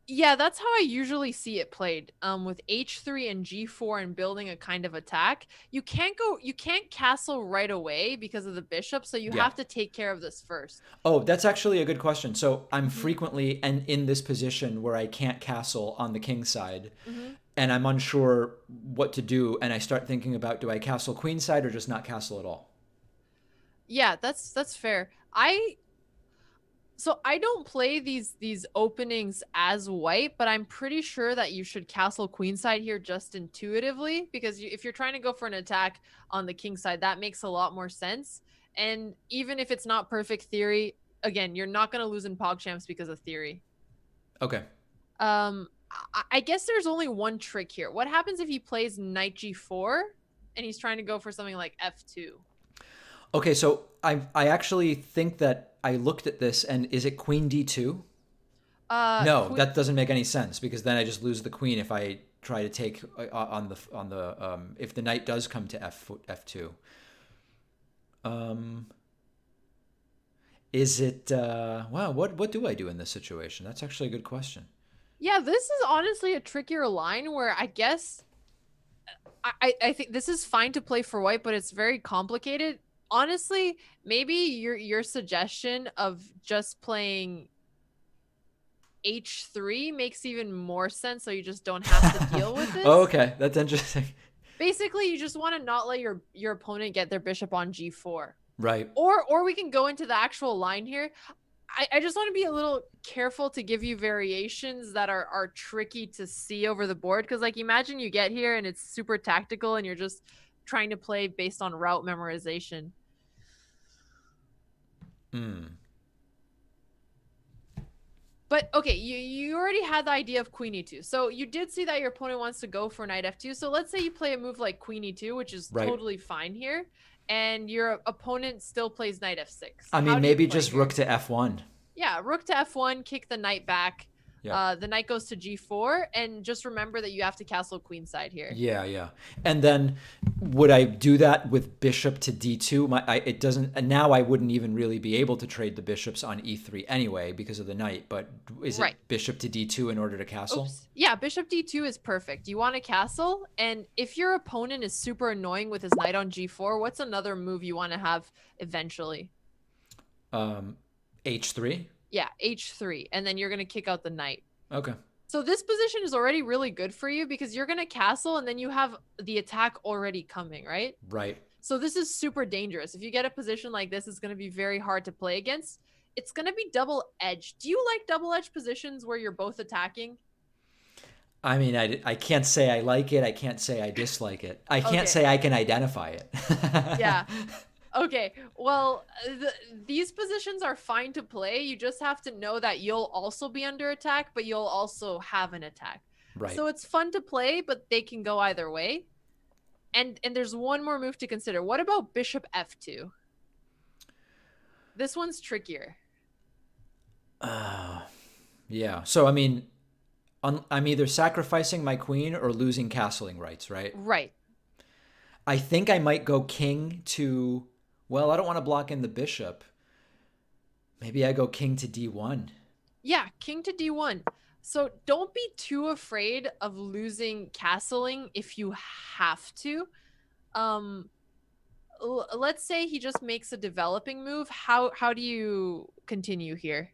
Yeah, that's how I usually see it played. With H3 and G4 and building a kind of attack. You can't castle right away because of the bishop, so you have to take care of this first. Oh, that's actually a good question. So I'm frequently in this position where I can't castle on the king side, and I'm unsure what to do, and I start thinking about, do I castle queen side or just not castle at all? Yeah, that's fair. So I don't play these openings as white, but I'm pretty sure that you should castle queenside here just intuitively, because if you're trying to go for an attack on the king side, that makes a lot more sense. And even if it's not perfect theory, again, you're not going to lose in PogChamps because of theory. Okay. I guess there's only one trick here. What happens if he plays knight g4 and he's trying to go for something like f2? Okay, so I actually think that I looked at this, and is it queen d2? No, Que- that doesn't make any sense because then I just lose the queen if I try to take on the if the knight does come to f2. Um, is it wow? What do I do in this situation? That's actually a good question. yeah, this is honestly a trickier line where I guess I think this is fine to play for white, but it's very complicated. Honestly, maybe your suggestion of just playing h3 makes even more sense, so you just don't have to deal with Oh, this. okay, that's interesting. Basically, you just want to not let your opponent get their bishop on g4. Right. Or we can go into the actual line here. I just want to be a little careful to give you variations that are tricky to see over the board, because like imagine you get here and it's super tactical and you're just trying to play based on route memorization. Hmm. But okay, you already had the idea of queen e2. So you did see that your opponent wants to go for knight f2. So let's say you play a move like queen e2, which is Right. totally fine here, and your opponent still plays knight f6. I How mean, do you maybe play just rook here? to f1. Yeah, rook to f1, kick the knight back. Yeah. The knight goes to g4, and just remember that you have to castle queenside here. Yeah, yeah. And then would I do that with bishop to d2? It doesn't. And now I wouldn't even really be able to trade the bishops on e3 anyway because of the knight. But is it Right. bishop to d2 in order to castle? Oops. Yeah, bishop d2 is perfect. You want to castle, and if your opponent is super annoying with his knight on g4, what's another move you want to have eventually? Um, h3. Yeah, h3, and then you're going to kick out the knight. Okay. So this position is already really good for you because you're going to castle and then you have the attack already coming, right? Right. So this is super dangerous. If you get a position like this, it's going to be very hard to play against. It's going to be double-edged. Do you like double-edged positions where you're both attacking? I mean, I can't say I like it. I can't say I dislike it. I can't Okay. say I can identify it. Yeah. Okay. Well, these positions are fine to play. You just have to know that you'll also be under attack, but you'll also have an attack. Right. So it's fun to play, but they can go either way. And there's one more move to consider. What about bishop f2? This one's trickier. Yeah. So I mean, I'm either sacrificing my queen or losing castling rights, right? Right. I think I might go king to. Well, I don't want to block in the bishop. Maybe I go king to d1. Yeah, king to d1. So don't be too afraid of losing castling if you have to. Um, let's say he just makes a developing move. How do you continue here?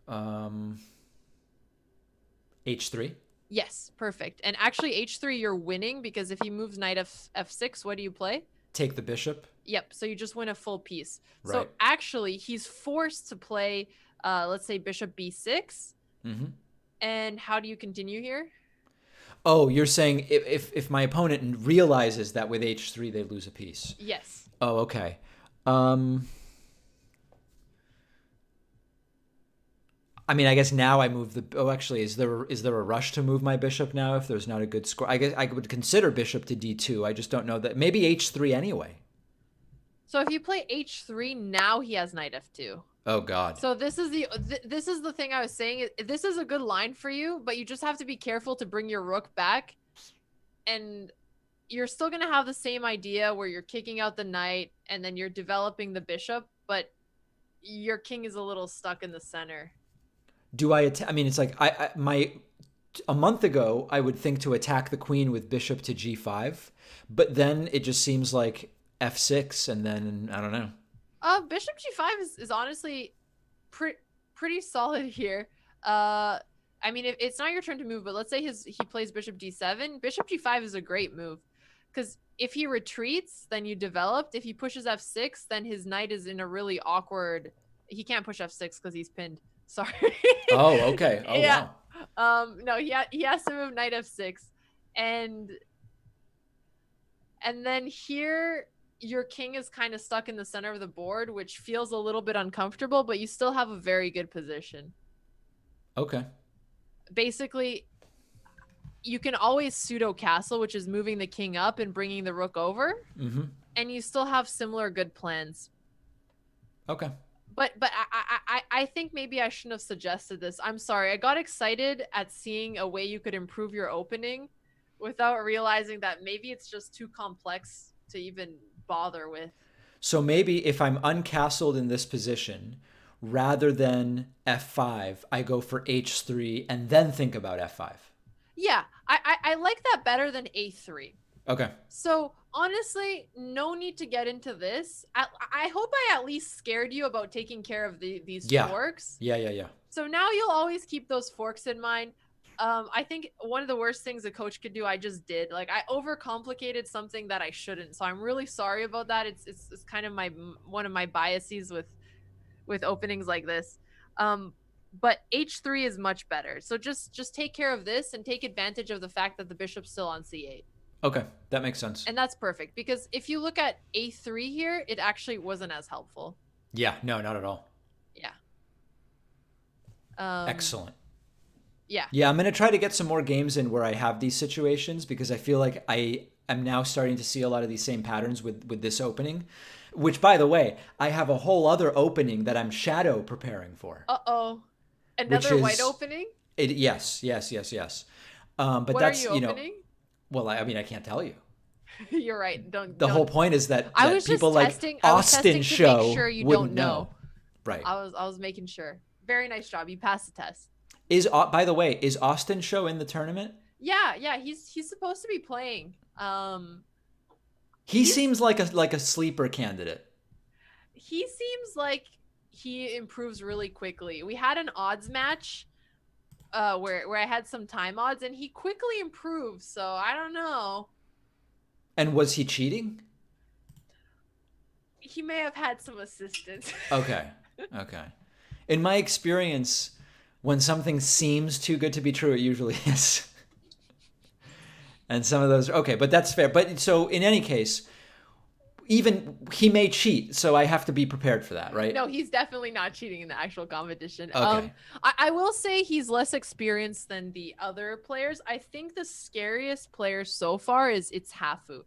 Um, h3. Yes, perfect. And actually, h3 you're winning because if he moves knight f6, what do you play? Take the bishop. Yep. So you just win a full piece. Right. So actually, he's forced to play, let's say bishop b6. Mm-hmm. And how do you continue here? Oh, you're saying if my opponent realizes that with h3 they lose a piece. Yes. Oh, okay. Um, I mean, I guess now I move the. Oh, actually, is there a rush to move my bishop now if there's not a good score? I guess I would consider bishop to d2. I just don't know that. Maybe h3 anyway. So if you play h3, now he has knight f2. Oh God. So this is the thing I was saying. This is a good line for you, but you just have to be careful to bring your rook back, and you're still gonna have the same idea where you're kicking out the knight and then you're developing the bishop, but your king is a little stuck in the center. Do I? I mean, it's like a month ago I would think to attack the queen with bishop to g5, but then it just seems like f6, and then I don't know. Bishop g5 is honestly pretty solid here. I mean, if it's not your turn to move, but let's say he plays bishop d7. Bishop g5 is a great move because if he retreats, then you developed. If he pushes f6, then his knight is in a really awkward He can't push f6 because he's pinned. Sorry. Oh, okay. Oh, Yeah. wow. No, he has to move knight f6, and then here your king is kind of stuck in the center of the board, which feels a little bit uncomfortable, but you still have a very good position. Okay. Basically, you can always pseudo castle, which is moving the king up and bringing the rook over, Mm-hmm. and you still have similar good plans. Okay. But I think maybe I shouldn't have suggested this. I'm sorry. I got excited at seeing a way you could improve your opening without realizing that maybe it's just too complex to even bother with. So maybe if I'm uncastled in this position, rather than f5, I go for h3 and then think about f5. Yeah, I like that better than a3. Okay. So honestly, no need to get into this. I hope I at least scared you about taking care of these Yeah. forks. Yeah. So now you'll always keep those forks in mind. I think one of the worst things a coach could do, I just did. Like I overcomplicated something that I shouldn't. So I'm really sorry about that. It's kind of one of my biases with openings like this. But h3 is much better. So just take care of this and take advantage of the fact that the bishop's still on c8. Okay. That makes sense. And that's perfect because if you look at a3 here, it actually wasn't as helpful. Yeah. No, not at all. Yeah. Excellent. Yeah. Yeah, I'm going to try to get some more games in where I have these situations because I feel like I am now starting to see a lot of these same patterns with this opening, which, by the way, I have a whole other opening that I'm shadow preparing for. Uh-oh. Another white opening? Yes. But what that's, are you opening? Well, I mean, I can't tell you. You're right. Don't. The whole point is that, I was people just like testing. Austin to make sure you wouldn't don't know. Right. I was making sure. Very nice job. You passed the test. By the way, is Austin Show in the tournament? Yeah. He's supposed to be playing. He seems like a sleeper candidate. He seems like he improves really quickly. We had an odds match where I had some time odds and he quickly improved. So I don't know. And was he cheating? He may have had some assistance. Okay. In my experience, when something seems too good to be true, it usually is. And some of those, okay, but that's fair. But so in any case, even he may cheat, so I have to be prepared for that, right? No, he's definitely not cheating in the actual competition. Okay. I will say he's less experienced than the other players. I think the scariest player so far it's Hafu.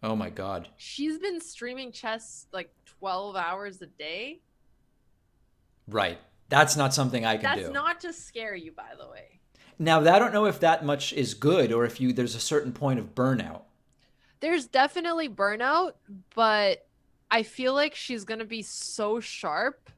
Oh my God. She's been streaming chess like 12 hours a day. Right. That's not something I can do. That's not to scare you, by the way. Now, I don't know if that much is good or if there's a certain point of burnout. There's definitely burnout, but I feel like she's going to be so sharp.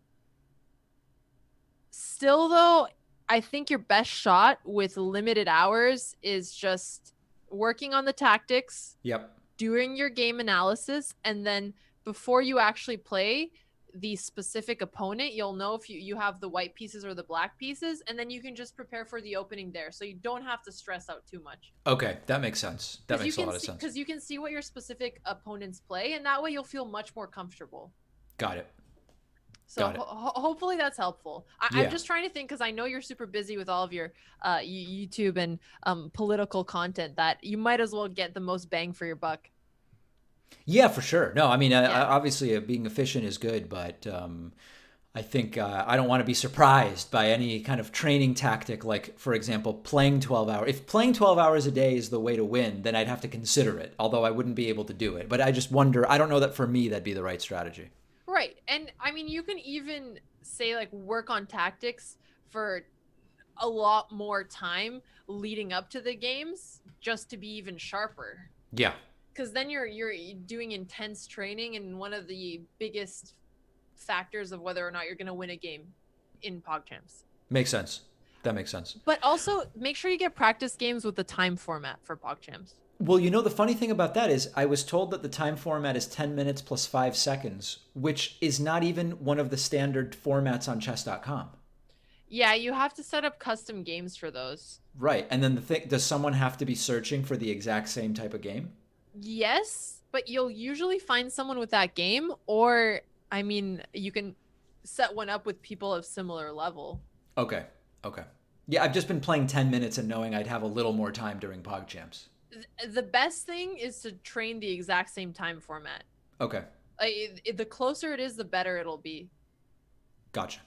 Still, though, I think your best shot with limited hours is just working on the tactics. Yep. Doing your game analysis, and then before you actually play the specific opponent, you'll know if you have the white pieces or the black pieces, and then you can just prepare for the opening there, so you don't have to stress out too much. Okay, that makes sense. That makes a lot of sense. Because you can see what your specific opponents play, and that way you'll feel much more comfortable. Got it. So hopefully that's helpful. Yeah. I'm just trying to think because I know you're super busy with all of your YouTube and political content that you might as well get the most bang for your buck. Yeah, for sure. No, I mean, obviously being efficient is good, but I think I don't want to be surprised by any kind of training tactic, like, for example, playing 12 hours. If playing 12 hours a day is the way to win, then I'd have to consider it, although I wouldn't be able to do it. But I just wonder, I don't know that for me that'd be the right strategy. Right. And I mean, you can even say like work on tactics for a lot more time leading up to the games just to be even sharper. Yeah. Because then you're doing intense training, and one of the biggest factors of whether or not you're going to win a game in PogChamps. Makes sense. That makes sense. But also make sure you get practice games with the time format for PogChamps. Well, the funny thing about that is I was told that the time format is 10 minutes plus 5 seconds, which is not even one of the standard formats on chess.com. Yeah, you have to set up custom games for those. Right. And then does someone have to be searching for the exact same type of game? Yes, but you'll usually find someone with that game, or I mean, you can set one up with people of similar level. Okay. Okay. Yeah, I've just been playing 10 minutes and knowing I'd have a little more time during PogChamps. The best thing is to train the exact same time format. Okay. The closer it is, the better it'll be. Gotcha.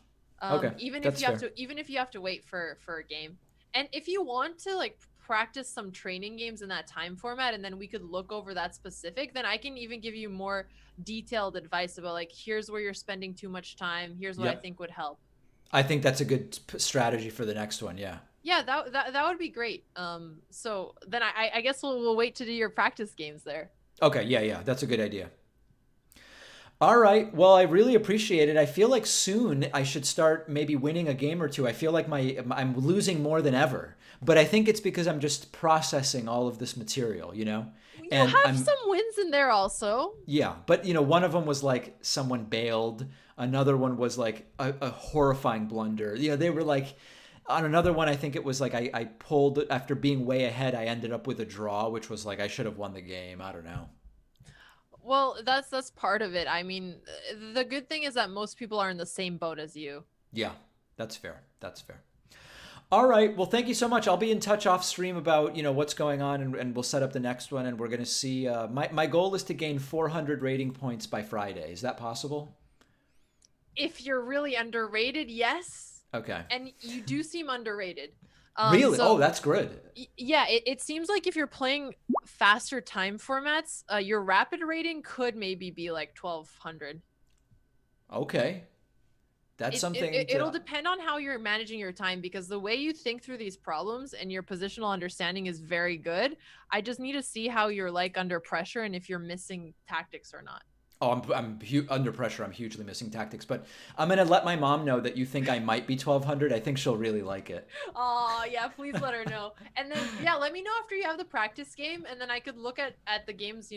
Okay. Even if That's you have fair. to, even if you have to wait for a game, and if you want to like practice some training games in that time format, and then we could look over that specific, then I can even give you more detailed advice about like here's where you're spending too much time. Here's what I Yep. think would help. I think that's a good strategy for the next one. Yeah. Yeah, that would be great. So then I guess we'll wait to do your practice games there. Okay. Yeah. Yeah. That's a good idea. All right. Well, I really appreciate it. I feel like soon I should start maybe winning a game or two. I feel like I'm losing more than ever, but I think it's because I'm just processing all of this material, you know? You'll And have I'm some wins in there also. yeah, but one of them was like someone bailed. Another one was like a horrifying blunder. They were like on another one, I think it was like I pulled after being way ahead, I ended up with a draw, which was like I should have won the game. I don't know. Well, that's part of it. I mean, the good thing is that most people are in the same boat as you. Yeah, that's fair. That's fair. All right. Well, thank you so much. I'll be in touch off stream about what's going on, and we'll set up the next one, and we're gonna see. My goal is to gain 400 rating points by Friday. Is that possible? If you're really underrated, yes. Okay. And you do seem underrated. Really? Oh, So that's good. yeah, it seems like if you're playing faster time formats, your rapid rating could maybe be like 1200. Okay. That's something It'll to. depend on how you're managing your time because the way you think through these problems and your positional understanding is very good. I just need to see how you're like under pressure and if you're missing tactics or not. Oh, under pressure. I'm hugely missing tactics, but I'm gonna let my mom know that you think I might be 1200. I think she'll really like it. Oh yeah, please let her know. And then yeah, let me know after you have the practice game, and then I could look at the games,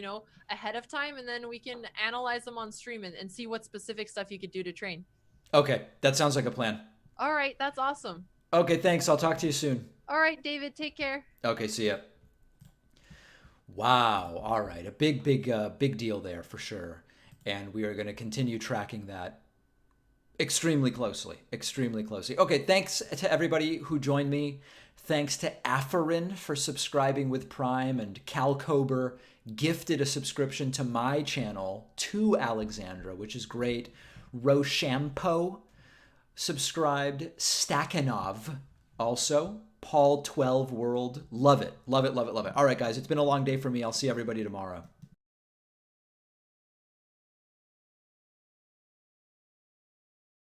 ahead of time, and then we can analyze them on stream and see what specific stuff you could do to train. Okay, that sounds like a plan. All right, that's awesome. Okay, thanks. I'll talk to you soon. All right, David, take care. Okay, see ya. Wow. All right, a big deal there for sure, and we are going to continue tracking that extremely closely. Extremely closely. Okay, thanks to everybody who joined me. Thanks to Afferin for subscribing with Prime, and Cal Kober gifted a subscription to my channel to Alexandra, which is great. Rochampo subscribed. Stakhanov also. Paul 12 World. Love it. Love it, love it, love it. All right, guys, it's been a long day for me. I'll see everybody tomorrow.